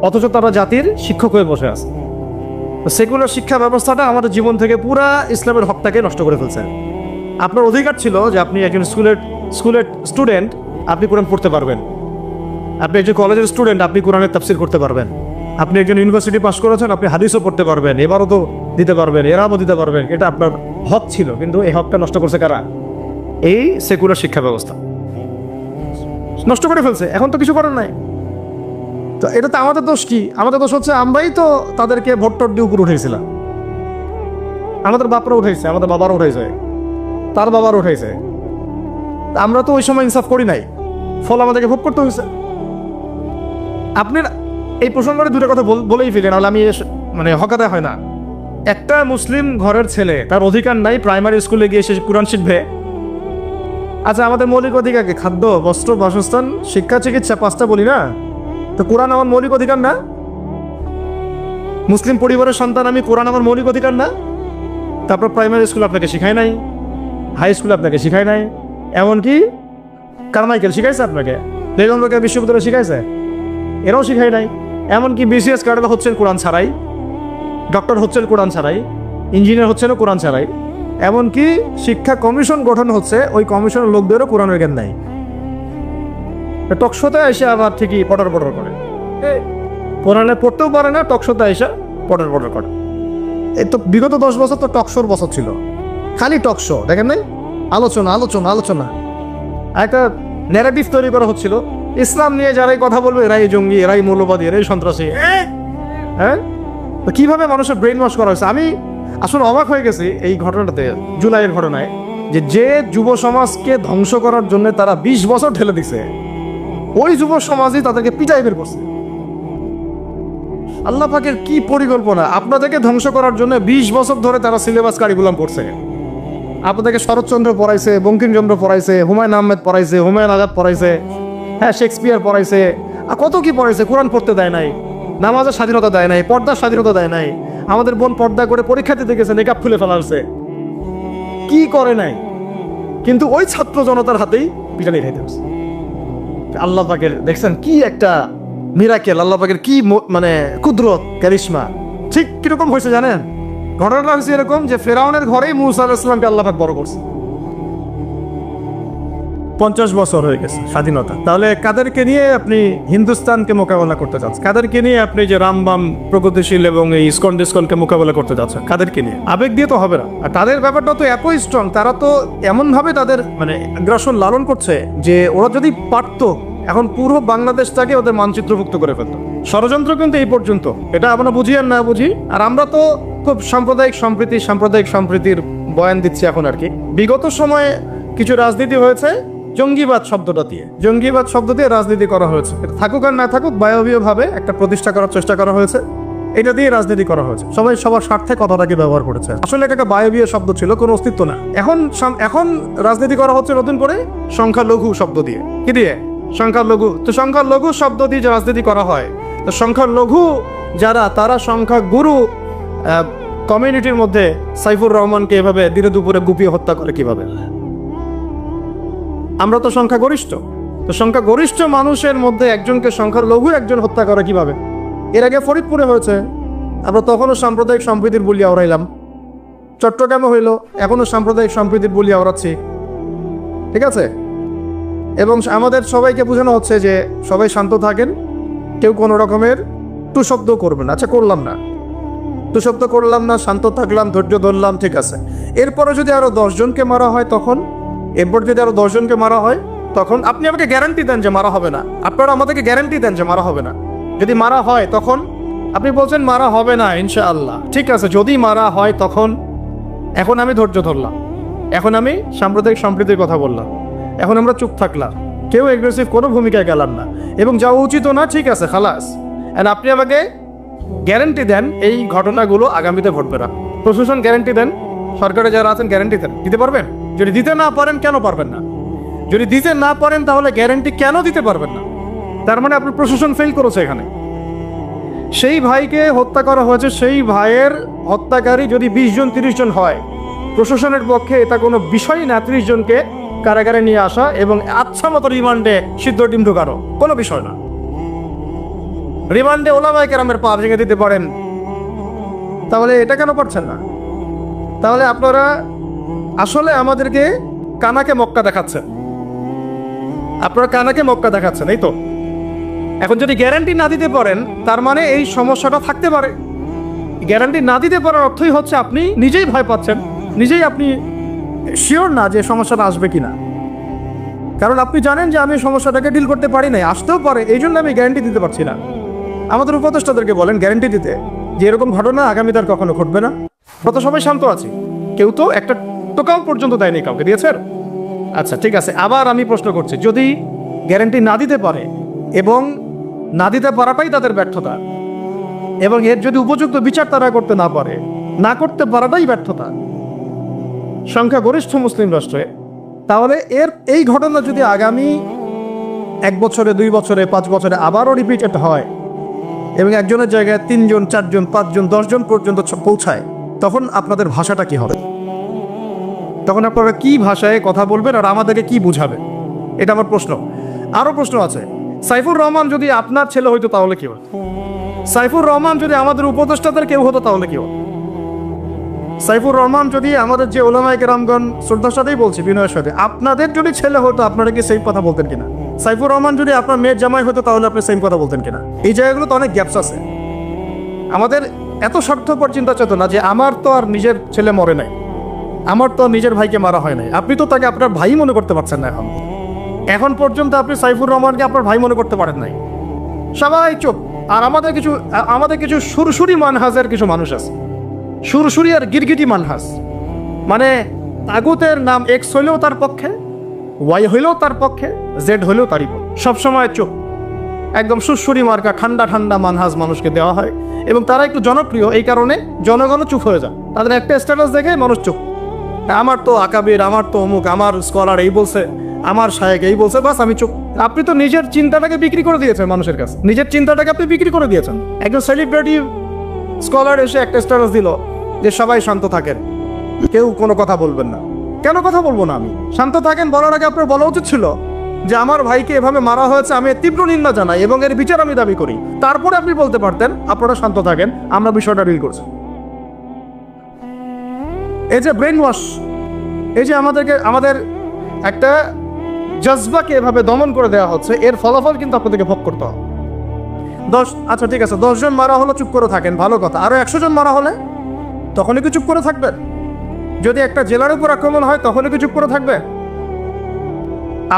S1: অথচ তারা জাতির শিক্ষক হয়ে বসে আছে। সেকুলার শিক্ষা ব্যবস্থাটা আমাদের জীবন থেকে পুরা ইসলামের হকটাকে নষ্ট করে ফেলছে। আপনার অধিকার ছিল যে আপনি একজন স্কুলের স্টুডেন্ট, আপনি কোরআন পড়তে পারবেন। আপনি একজন কলেজের স্টুডেন্ট, আপনি কোরআনের তাফসীর করতে পারবেন। আপনি একজন ইউনিভার্সিটি পাস করেছেন, আপনি হাদিসও পড়তে পারবেন, এবারও তো দিতে পারবেন, এরামও দিতে পারবেন। এটা আপনার হক ছিল, কিন্তু এই হকটা নষ্ট করছে কারা? এই সেকুলার শিক্ষা ব্যবস্থা নষ্ট করে ফেলছে। এখন তো কিছু করার নাই। তো এটা তো আমাদের দোষ কি? আমাদের দোষ হচ্ছে আমরাই তো তাদেরকে ভোট দিয়ে উপর উঠেছিলাম। আমাদের বাপরা উঠেছে, আমাদের বাবারা উঠেছে, তার বাবার উঠেছে। আমরা তো ওই সময় ইনসাফ করি নাই, ফল আমাদেরকে ভোগ করতে হয়েছে। আপনার এই প্রসঙ্গে দুটো কথা বলেই ফেলেন, নাহলে আমি মানে হকাতে হয় না। একটা মুসলিম ঘরের ছেলে, তার অধিকার নাই প্রাইমারি স্কুলে গিয়ে সে কোরআন শিখবে? আচ্ছা, আমাদের মৌলিক অধিকার কি? খাদ্য, বস্ত্র, বাসস্থান, শিক্ষা, চিকিৎসা, 5টা বলি না? তো কোরআন আমার মৌলিক অধিকার না? মুসলিম পরিবারের সন্তান আমি, কোরআন আমার মৌলিক অধিকার না? তারপর প্রাইমারি স্কুল আপনাকে শিখায় নাই, হাই স্কুল আপনাকে শিখায় নাই, এমনকি কারমাইকেল শিখাইছে আপনাকে, বেগম রোকেয়া বিশ্ববিদ্যালয় শিখাইছে, এরাও শিখায় নাই। এমনকি বিসিএস ক্যাডার হচ্ছেন কোরআন ছাড়াই, ডক্টর হচ্ছেন কোরআন ছাড়াই, ইঞ্জিনিয়ার হচ্ছেন কোরআন ছাড়াই। এমনকি শিক্ষা কমিশন গঠন হচ্ছে, ওই কমিশনের লোকদেরও কোরআনের জ্ঞান নাই। টকশোতে এসে আবার ঠিকই পটর করে, কোরআনে পড়তেও পারে না, টকশোতে এসে পটর করে। এই তো বিগত 10 বছর তো টকশোর বছর ছিল, খালি টকশো, দেখেন নাই? আলোচনা। একটা ন্যারেটিভ তৈরি করা হচ্ছিল, ইসলাম নিয়ে যারাই কথা বলবে এরাই জঙ্গি, এরাই মৌলবাদী, এরাই সন্ত্রাসী। হ্যাঁ, তো কিভাবে মানুষের ব্রেন ওয়াশ করা হয়েছে। আমি আসলে অবাক হয়ে গেছি এই ঘটনাটাতে, জুলাইয়ের ঘটনায়, যে যুব সমাজকে ধ্বংস করার জন্য তারা 20 বছর ঠেলে দিছে, ওই যুব সমাজই তাদেরকে পিটাই বের করছে। আল্লাহ পাকের কি পরিকল্পনা! আপনাদেরকে ধ্বংস করার জন্য 20 বছর ধরে তারা সিলেবাস কারিকুলাম পড়ছে। আপনাদেরকে শরৎচন্দ্র পড়াইছে, বঙ্কিমচন্দ্র পড়াইছে, হুমায়ুন আহমেদ পড়াইছে, হুমায়ুন আজাদ পড়াইছে, হ্যাঁ শেক্সপিয়ার পড়াইছে, আর কত কি পড়াইছে। কোরআন পড়তে দেয় নাই, নামাজের স্বাধীনতা দেয় নাই, পর্দার স্বাধীনতা দেয় নাই। আমাদের বোন পর্দা করে পরীক্ষা দিতে গেছে, নেকাব খুলে ফেলাছে, কি করে নাই। কিন্তু ওই ছাত্র জনতার হাতেই পিটানি খাইতে হচ্ছে। আল্লাহ পাকের দেখছেন কি একটা মিরাকেল, আল্লাহ পাকের কি মানে কুদরত, ক্যারিশমা। ঠিক কিরকম হয়েছে জানেন? ঘটনাটা হয়েছে এরকম যে ফেরাউনের ঘরেই মুসা আলাইহিস সালামকে আল্লাহ পাক বড় করছে। 50 বছর হয়ে গেছে স্বাধীনতা। তাহলে কাদেরকে নিয়ে আপনি হিন্দুস্তানকে মোকাবেলা করতে চাচ্ছেন? কাদেরকে নিয়ে আপনি যে রামবাম প্রগতিশীল এবং এই ইসকনকে মোকাবেলা করতে চাচ্ছেন? কাদেরকে নিয়ে? আবেগ দিয়ে তো হবে না। আর তাদের ব্যাপারটা তো এতই স্ট্রং, তারা তো এমনভাবে তাদের মানে আগ্রাসন লালন করছে যে ওরা যদি পারতো এখন পুরো বাংলাদেশটাকে ওদের মানচিত্রভুক্ত করে ফেলতো। ষড়যন্ত্র কিন্তু এই পর্যন্ত, এটা আমরা বুঝি আর না বুঝি। আর আমরা তো খুব সাম্প্রদায়িক সম্প্রীতির বয়ান দিচ্ছি এখন আর কি। বিগত সময়ে কিছু রাজনীতি হয়েছে জঙ্গিবাদ শব্দ দিয়ে রাজনীতি করা হয়েছে। এটা থাকুক আর না থাকুক, বায়বীয়ভাবে একটা প্রতিষ্ঠা করার চেষ্টা করা হয়েছে, এটা দিয়ে রাজনীতি করা হয়েছে। সবাই সবার স্বার্থে কথাটাকে ব্যবহার করেছে। আসলে এটা একটা বায়বীয় শব্দ ছিল, কোনো অস্তিত্ব না। এখন রাজনীতি করা হচ্ছে নতুন করে সংখ্যালঘু শব্দ দিয়ে। কি দিয়ে? সংখ্যালঘু। তো সংখ্যালঘু শব্দ দিয়ে যে রাজনীতি করা হয়, তো সংখ্যালঘু যারা, তারা সংখ্যাগুরু কমিউনিটির মধ্যে সাইফুর রহমানকে এভাবে দিনে দুপুরে গুপিয়ে হত্যা করে কিভাবে? আমরা তো সংখ্যাগরিষ্ঠ, তো সংখ্যাগরিষ্ঠ মানুষের মধ্যে একজনকে সংখ্যালঘু একজন হত্যা করে কিভাবে? এর আগে ফরিদপুরে হয়েছে, আমরা তখনও সাম্প্রদায়িক সম্প্রীতির বলি আওড়াইলাম। চট্টগ্রামে হইল, এখনো সাম্প্রদায়িক সম্প্রীতির বলি আওড়াচ্ছি, ঠিক আছে? এবং আমাদের সবাইকে বোঝানো হচ্ছে যে সবাই শান্ত থাকেন, কেউ কোনো রকমের টুশব্দ করবেন। আচ্ছা, করলাম না, টুশব্দ করলাম না, শান্ত থাকলাম, ধৈর্য ধরলাম, ঠিক আছে। এরপরে যদি আরো 10 জনকে মারা হয় তখন, তখন আপনি আমাকে গ্যারান্টি দেন যে মারা হবে না। আপনারা আমাদেরকে গ্যারান্টি দেন যে মারা হবে না। যদি মারা হয় তখন আপনি বলছেন মারা হবে না ইনশাআল্লাহ, ঠিক আছে। যদি মারা হয় তখন, এখন আমি ধৈর্য ধরলাম, এখন আমি সাম্প্রদায়িক সম্প্রীতির কথা বললাম, এখন আমরা চুপ থাকলাম, কেউ এগ্রেসিভ কোনো ভূমিকায় গেলাম না, এবং যাওয়া উচিত না, ঠিক আছে, খালাস। এন্ড আপনি আমাকে গ্যারান্টি দেন এই ঘটনাগুলো আগামীতে ঘটবে না। প্রশাসন গ্যারান্টি দেন, সরকারে যারা আছেন গ্যারান্টি দেন, দিতে পারবেন? যদি দিতে না পারেন, কেন পারবেন না? যদি দিতে না পারেন তাহলে গ্যারান্টি কেন দিতে পারবেন না? তার মানে আপনার প্রশাসন ফেল করেছে এখানে। সেই ভাইকে হত্যা করা হয়েছে, সেই ভাইয়ের হত্যাকারী যদি 20 জন 30 জন হয়, প্রশাসনের পক্ষে এটা কোনো বিষয় না 30 জনকে কারাগারে নিয়ে আসা এবং আচ্ছা মতো রিমান্ডে সিদ্ধ ডিম ঢোকানো কোনো বিষয় না। রিমান্ডে ওলামায়ে কেরামের পা ভেঙে দিতে পারেন, তাহলে এটা কেন পারছেন না? তাহলে আপনারা আসলে আমাদেরকে কানাকে মক্কা দেখাচ্ছেন, আপনারা কানাকে মক্কা দেখাচ্ছেন, এই তো। এখন যদি গ্যারান্টি না দিতে পারেন, তার মানে এই সমস্যাটা থাকতে পারে। গ্যারান্টি না দিতে পারার অর্থই হচ্ছে আপনি নিজেই ভয় পাচ্ছেন, নিজেই আপনি শিওর না যে সমস্যাটা আসবে কিনা। কারণ আপনি জানেন যে আমি সমস্যাটাকে ডিল করতে পারি নাই, আসতেও পারে, এই জন্য আমি গ্যারান্টি দিতে পারছি না। আমাদের উপদেষ্টাদেরকে বলেন গ্যারান্টি দিতে যে এরকম ঘটনা আগামীতে আর কখনো ঘটবে না। কত সবাই শান্ত আছি, কেউ তো একটা টোকাও পর্যন্ত দেয়নি, কাউকে দিয়েছেন? আচ্ছা ঠিক আছে, আবার আমি প্রশ্ন করছি, যদি গ্যারান্টি না দিতে পারে এবং না দিতে পারাটাই তাদের ব্যর্থতা, এবং এর যদি উপযুক্ত বিচার তারা করতে না পারে, না করতে পারাটাই ব্যর্থতা সংখ্যাগরিষ্ঠ মুসলিম রাষ্ট্রে, তাহলে এই ঘটনা যদি আগামী 1 বছরে, 2 বছরে, 5 বছরে আবারও রিপিটেড হয় এবং একজনের জায়গায় 3 জন, 4 জন, 5 জন, 10 জন পর্যন্ত পৌঁছায়, তখন আপনাদের ভাষাটা কি হবে? তখন আপনারা কি ভাষায় কথা বলবেন আর আমাদেরকে কি বুঝাবেন? এটা আমার প্রশ্ন। আরও প্রশ্ন আছে, সাইফুর রহমান যদি আপনার ছেলে হইতো তাহলে কি হতো? সাইফুর রহমান যদি আমাদের উপদেষ্টাদের কেউ হতো তাহলে কি হতো? সাইফুর রহমান যদি আমাদের যে ওলামায়ে কেরামগণ, শ্রদ্ধার সাথেই বলছি, বিনয়ের সাথে, আপনাদের যদি ছেলে হতো আপনারা কি সেম কথা বলতেন কিনা? সাইফুর রহমান যদি আপনার মেয়ের জামাই হতো তাহলে আপনি সেম কথা বলতেন কিনা? এই জায়গাগুলো তো অনেক গ্যাপস আছে। আমাদের এত স্বার্থপর চিন্তা চেতনা যে আমার তো আর নিজের ছেলে মরে নাই, আমার তো নিজের ভাইকে মারা হয় নাই, আপনি তো তাকে আপনার ভাই মনে করতে পারছেন না। এখন পর্যন্ত আপনি সাইফুর রহমানকে আপনার ভাই মনে করতে পারেন নাই। সবাই চুপ। আর আমাদের কিছু সুরসুরি মানহাজের কিছু মানুষ আছে, সুরসুরি আর গিরগিটি মানহাজ, মানে তাগুতের নাম এক্স হইলেও তার পক্ষে, ওয়াই হইলেও তার পক্ষে, জেড হইলেও তারই পক্ষে। সবসময় চুপ, একদম সুরসুরি মার্কা ঠান্ডা ঠান্ডা মানহাজ মানুষকে দেওয়া হয়, এবং তারা একটু জনপ্রিয়, এই কারণে জনগণও চুপ হয়ে যায়। তাদের একটা স্ট্যাটাস দেখে মানুষ চুপ, আমার তো আকাবির, আমার তো অমুক, আমার স্কলার এই বলছে, আমার শায়েক এই বলছে, বাস আমি চুপ। আপনি তো নিজের চিন্তাটাকে বিক্রি করে দিয়েছেন মানুষের কাছে, নিজের চিন্তাটাকে আপনি বিক্রি করে দিয়েছেন। একজন সেলিব্রিটি স্কলার এসে একটা স্ট্যাটাস দিল যে সবাই শান্ত থাকেন, কেউ কোনো কথা বলবেন না। কেন কথা বলবো না আমি? শান্ত থাকেন বলার আগে আপনার বলা উচিত ছিল যে আমার ভাইকে এভাবে মারা হয়েছে, আমি তীব্র নিন্দা জানাই এবং এর বিচার আমি দাবি করি। তারপরে আপনি বলতে পারতেন আপনারা শান্ত থাকেন, আমরা বিষয়টা ডিল করছি। এই যে ব্রেন ওয়াশ, এই যে আমাদের একটা জজবাকে এভাবে দমন করে দেওয়া হচ্ছে, এর ফলাফল কিন্তু আপনাদেরকে ভোগ করতে হবে। আচ্ছা ঠিক আছে, 10 জন মারা হলো, চুপ করে থাকেন, ভালো কথা। আরো 100 জন মারা হলে তখনই কি চুপ করে থাকবেন? যদি একটা জেলার উপর আক্রমণ হয় তখনই কি চুপ করে থাকবে?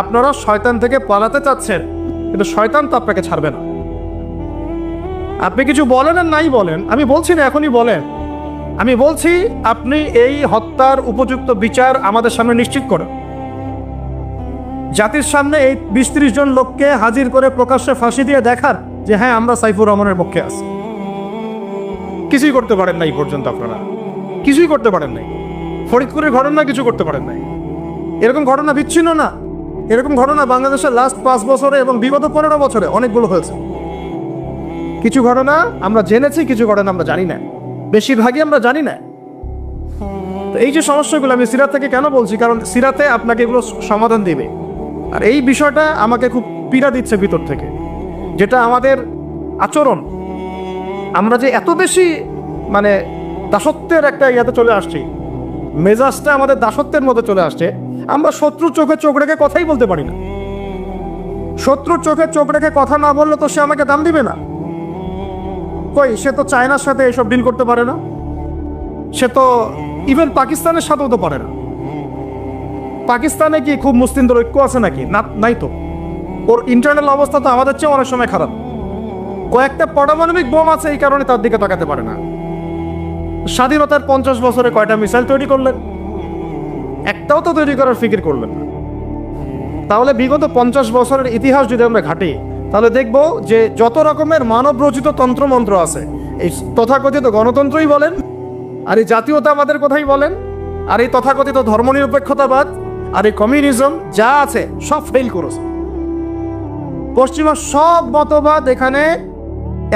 S1: আপনারা শয়তান থেকে পালাতে চাচ্ছেন, কিন্তু শয়তান তো আপনাকে ছাড়বে না। আপনি কিছু বলেন আর নাই বলেন, আমি বলছি না এখনই বলেন, আমি বলছি আপনি এই হত্যার উপযুক্ত বিচার আমাদের সামনে নিশ্চিত করেন। জাতির সামনে এই 20-30 জন লোককে হাজির করে প্রকাশ্যে ফাঁসি দিয়ে দেখার যে হ্যাঁ আমরা সাইফুর রহমানের পক্ষে আছি। কিছুই করতে পারেন নাই পর্যন্ত, আপনারা কিছুই করতে পারেন নাই। ফরিদপুরের ঘটনা কিছু করতে পারেন নাই। এরকম ঘটনা বিচ্ছিন্ন না, এরকম ঘটনা বাংলাদেশের লাস্ট 5 বছরে এবং বিগত 15 বছরে অনেকগুলো হয়েছে। কিছু ঘটনা আমরা জেনেছি, কিছু ঘটনা আমরা জানি না, বেশিরভাগই আমরা জানি না। তো এই যে সমস্যাগুলো আমি সিরাত থেকে কেন বলছি, কারণ সিরাতে আপনাকে এগুলো সমাধান দিবে। আর এই বিষয়টা আমাকে খুব পীড়া দিচ্ছে ভিতর থেকে, যেটা আমাদের আচরণ, আমরা যে এত বেশি মানে দাসত্বের একটা ইয়াতে চলে আসছি, মেজাজটা আমাদের দাসত্বের মধ্যে চলে আসছে। আমরা শত্রুর চোখে চোখ রেখে কথাই বলতে পারি না। শত্রুর চোখে চোখ রেখে কথা না বললে তো সে আমাকে দাম দিবে না। কই, সে তো চায়নার সাথে এসব ডিল করতে পারে না, সে তো ইভেন পাকিস্তানের সাথেও তো পারে না। পাকিস্তানে কি খুব মুসলিমদের ঐক্য আছে নাকি? না, নাই তো। ওর ইন্টারনাল অবস্থা তো আমাদের চেয়ে অনেক সময় খারাপ। কয়েকটা পারমাণবিক বোম আছে, এই কারণে তার দিকে তাকাতে পারে না। স্বাধীনতার 50 বছরে কয়টা মিসাইল তৈরি করলেন? একটাও তো তৈরি করার ফিকির করলেন না। তাহলে বিগত 50 বছরের ইতিহাস যদি আমরা ঘাঁটি, তাহলে দেখব যে যত রকমের মানব রচিত তন্ত্রমন্ত্র আছে, এই তথাকথিত গণতন্ত্রই বলেন, আর এই জাতীয়তাবাদের কথাই বলেন, আর এই তথাকথিত ধর্মনিরপেক্ষতাবাদ, আর এই কমিউনিজম যা আছে সব ফেল করেছে। পশ্চিমা সব মতবাদ এখানে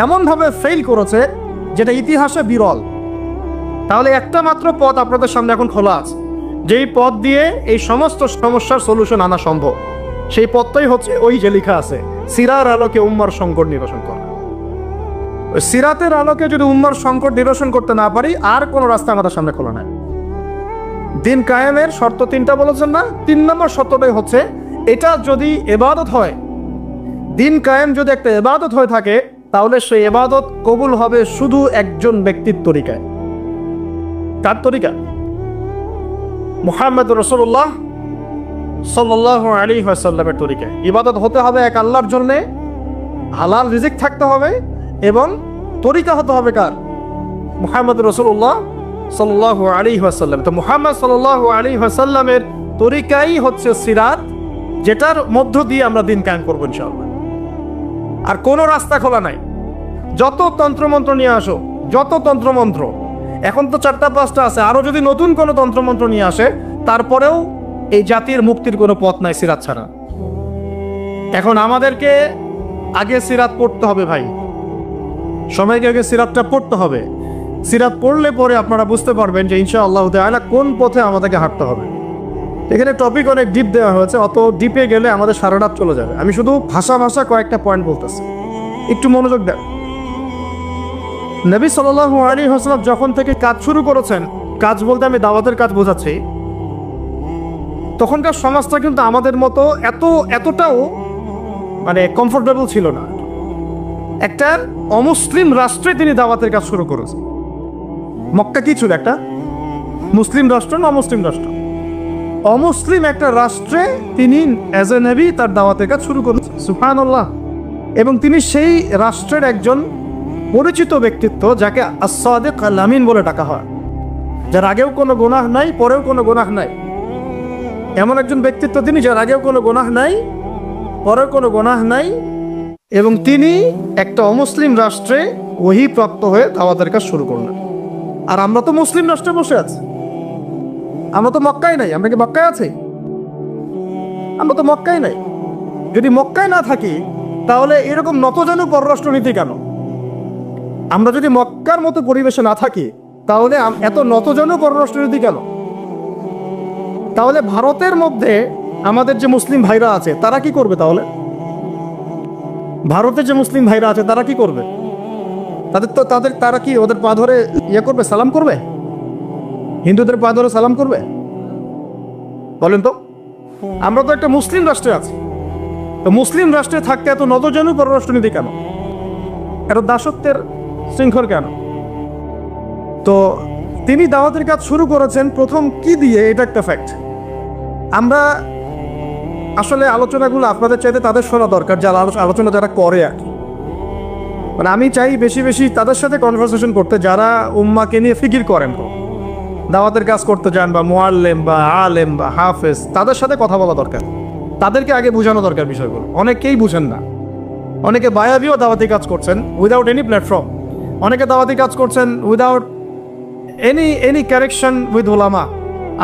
S1: এমনভাবে ফেল করেছে যেটা ইতিহাসে বিরল। তাহলে একটা মাত্র পথ আপনাদের সামনে এখন খোলা আছে, যেই পথ দিয়ে এই সমস্ত সমস্যার সলিউশন আনা সম্ভব, সেই পথটাই হচ্ছে ওই যে লেখা আছে, সিরার আলোকে উম্মার সংকট নিরসন করা। ওই সিরাতের আলোকে যদি উম্মার সংকট নিরসন করতে না পারি, আর কোনো রাস্তা আমাদের সামনে খোলা নাই। দিন কায়েমের শর্ত 3টা বলেছেন না? 3 নম্বর শর্তটাই হচ্ছে এটা যদি ইবাদত হয়, দিন কায়েম যদি একটা ইবাদত হয়ে থাকে, তাহলে সেই ইবাদত কবুল হবে শুধু একজন ব্যক্তির তরিকায়। কার তরিকা? মুহাম্মদ রাসূলুল্লাহ সাল্লাল্লাহু আলাইহি ওয়াসাল্লামের তরিকায়। ইবাদত হতে হবে এক আল্লাহর জন্য, হালাল রিজিক থাকতে হবে, এবং তরিকা হতে হবে কার? মুহাম্মদ রাসূলুল্লাহ সাল্লাল্লাহু আলাইহি ওয়াসাল্লাম। তো মুহাম্মদ সাল্লাল্লাহু আলাইহি ওয়াসাল্লামের তরিকাই হচ্ছে সিরাত, যেটার মধ্য দিয়ে আমরা দিন কায়েম করবো ইনশাআল্লাহ। আর কোনো রাস্তা খোলা নাই। যত তন্ত্রমন্ত্র নিয়ে আসো, যত তন্ত্রমন্ত্র, এখন তো 4টা 5টা আছে, আরো যদি নতুন কোনো তন্ত্রমন্ত্র নিয়ে আসে, তারপরেও এই জাতির মুক্তির কোনো পথ নাই সিরাত ছাড়া। এখন আমাদেরকে আগে সিরাত পড়তে হবে ভাই, সময়কে আগে সিরাতটা পড়তে হবে। সিরাত পড়লে পরে আপনারা বুঝতে পারবেন যে ইনশাআল্লাহ তাআলা কোন পথে আমাদেরকে হাঁটতে হবে। এখানে টপিক অনেক ডিপ দেওয়া হয়েছে, অত ডিপে গেলে আমাদের সারা রাত চলে যাবে। আমি শুধু ভাষা কয়েকটা পয়েন্ট বলতেছি, একটু মনোযোগ দেন। নবী সাল্লাল্লাহু আলাইহি ওয়াসাল্লাম যখন থেকে কাজ শুরু করেছেন, কাজ বলতে আমি দাওয়াতের কাজ বোঝাচ্ছি, তখনকার সমাজটা কিন্তু আমাদের মতো এতটাও মানে কমফোর্টেবল ছিল না। একটা অমুসলিম রাষ্ট্রে তিনি দাওয়াতের কাজ শুরু করেছেন। মক্কা কি ছিল? একটা মুসলিম রাষ্ট্র না অমুসলিম রাষ্ট্র? অমুসলিম একটা রাষ্ট্রে তিনি অ্যাজ এ নবী তার দাওয়াতের কাজ শুরু করেছেন। সুবহানাল্লাহ। এবং তিনি সেই রাষ্ট্রের একজন পরিচিত ব্যক্তিত্ব, যাকে আস-সাদিক আল-আমিন বলে ডাকা হয়, যার আগেও কোনো গুনাহ নাই, পরেও কোনো গুনাহ নাই। এমন একজন ব্যক্তিত্ব তিনি, যার আগেও কোনো গুনাহ নাই, পরেও কোনো গুনাহ নাই, এবং তিনি একটা অমুসলিম রাষ্ট্রে ওহী প্রাপ্ত হয়ে দাওয়াতের কাজ শুরু করলেন। আর আমরা তো মুসলিম রাষ্ট্রে বসে আছি, আমরা তো মক্কায় নাই। আমরা কি মক্কায় আছি? আমরা তো মক্কায় নাই। যদি মক্কায় না থাকি, তাহলে এরকম নতজানু পররাষ্ট্রনীতি কেন? আমরা যদি মক্কার মতো পরিবেশে না থাকি, তাহলে এত নতজানু পররাষ্ট্রনীতি কেন? তাহলে ভারতের মধ্যে আমাদের যে মুসলিম ভাইরা আছে, তারা কি করবে? তাহলে ভারতের যে মুসলিম ভাইরা আছে, তারা কি করবে? তারা কি ওদের পা ধরে ইয়ে করবে, সালাম করবে? হিন্দুদের পা ধরে সালাম করবে? বলেন তো। আমরা তো একটা মুসলিম রাষ্ট্রে আছি, তো মুসলিম রাষ্ট্রে থাকতে এত নতজানু পররাষ্ট্রনীতি কেন? এত দাসত্বের শৃঙ্খল কেন? তো তিনি দাওয়াতের কাজ শুরু করেছেন প্রথম কি দিয়ে? এটা একটা ফ্যাক্ট। আমরা আসলে আলোচনাগুলো আপনাদের চাইতে তাদের শোনা দরকার, যারা আলোচনা যারা করে আর কি। মানে আমি চাই বেশি বেশি তাদের সাথে কনভারসেশন করতে, যারা উম্মাকে নিয়ে ফিকির করেন, দাওয়াতের কাজ করতে যান, বা মুআল্লিম বা আলেম বা হাফেজ, তাদের সাথে কথা বলা দরকার। তাদেরকে আগে বোঝানো দরকার বিষয়গুলো। অনেকেই বুঝেন না। অনেকে বায়াবিও দাওয়াতি কাজ করছেন উইদাউট এনি প্ল্যাটফর্ম। অনেকে দাওয়াতি কাজ করছেন উইদাউট এনি কানেকশন উইথ উলামা।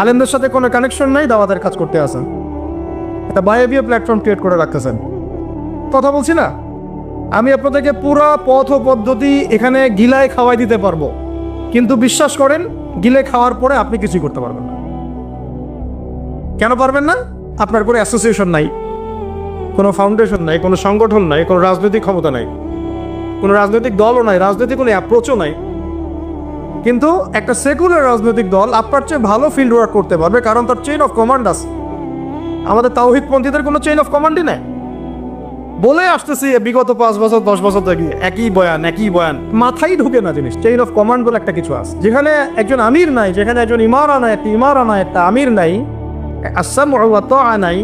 S1: আলেমদের সাথে কোনো কানেকশন নাই, দাওয়াতের কাজ করতে আসেন, একটা বায়াবিও প্ল্যাটফর্ম ক্রিয়েট করে রাখতেছেন। কথা বলছি না? আমি আপনাদেরকে পুরো পথ ও পদ্ধতি এখানে গিলায় খাওয়াই দিতে পারবো, কিন্তু বিশ্বাস করেন, গিলে খাওয়ার পরে আপনি কিছুই করতে পারবেন না। কেন পারবেন না? আপনার কোনো অ্যাসোসিয়েশন নাই, কোনো ফাউন্ডেশন নাই, কোনো সংগঠন নাই, কোনো রাজনৈতিক ক্ষমতা নাই, কোনো রাজনৈতিক দলও নাই, রাজনৈতিক কোনো অ্যাপ্রোচও নাই। কিন্তু একটা সেকুলার রাজনৈতিক দল আপনার চেয়ে ভালো ফিল্ড ওয়ার্ক করতে পারবে, কারণ তার চেইন অফ কমান্ড আছে। আমাদের তাওহীদপন্থীদের কোনো চেইন অফ কমান্ডই নেই। বলে আসতেছি বিগত 5 বছর 10 বছর থেকে একই বয়ান, মাথায় ঢুকে না জিনিস। চেইন অফ কমান্ড বলে একটা কিছু আছে, যেখানে একজন আমির নাই, যেখানে একজন ইমারা নাই, একটা আমির নাই, আসসামউ ওয়া তাআ নাই,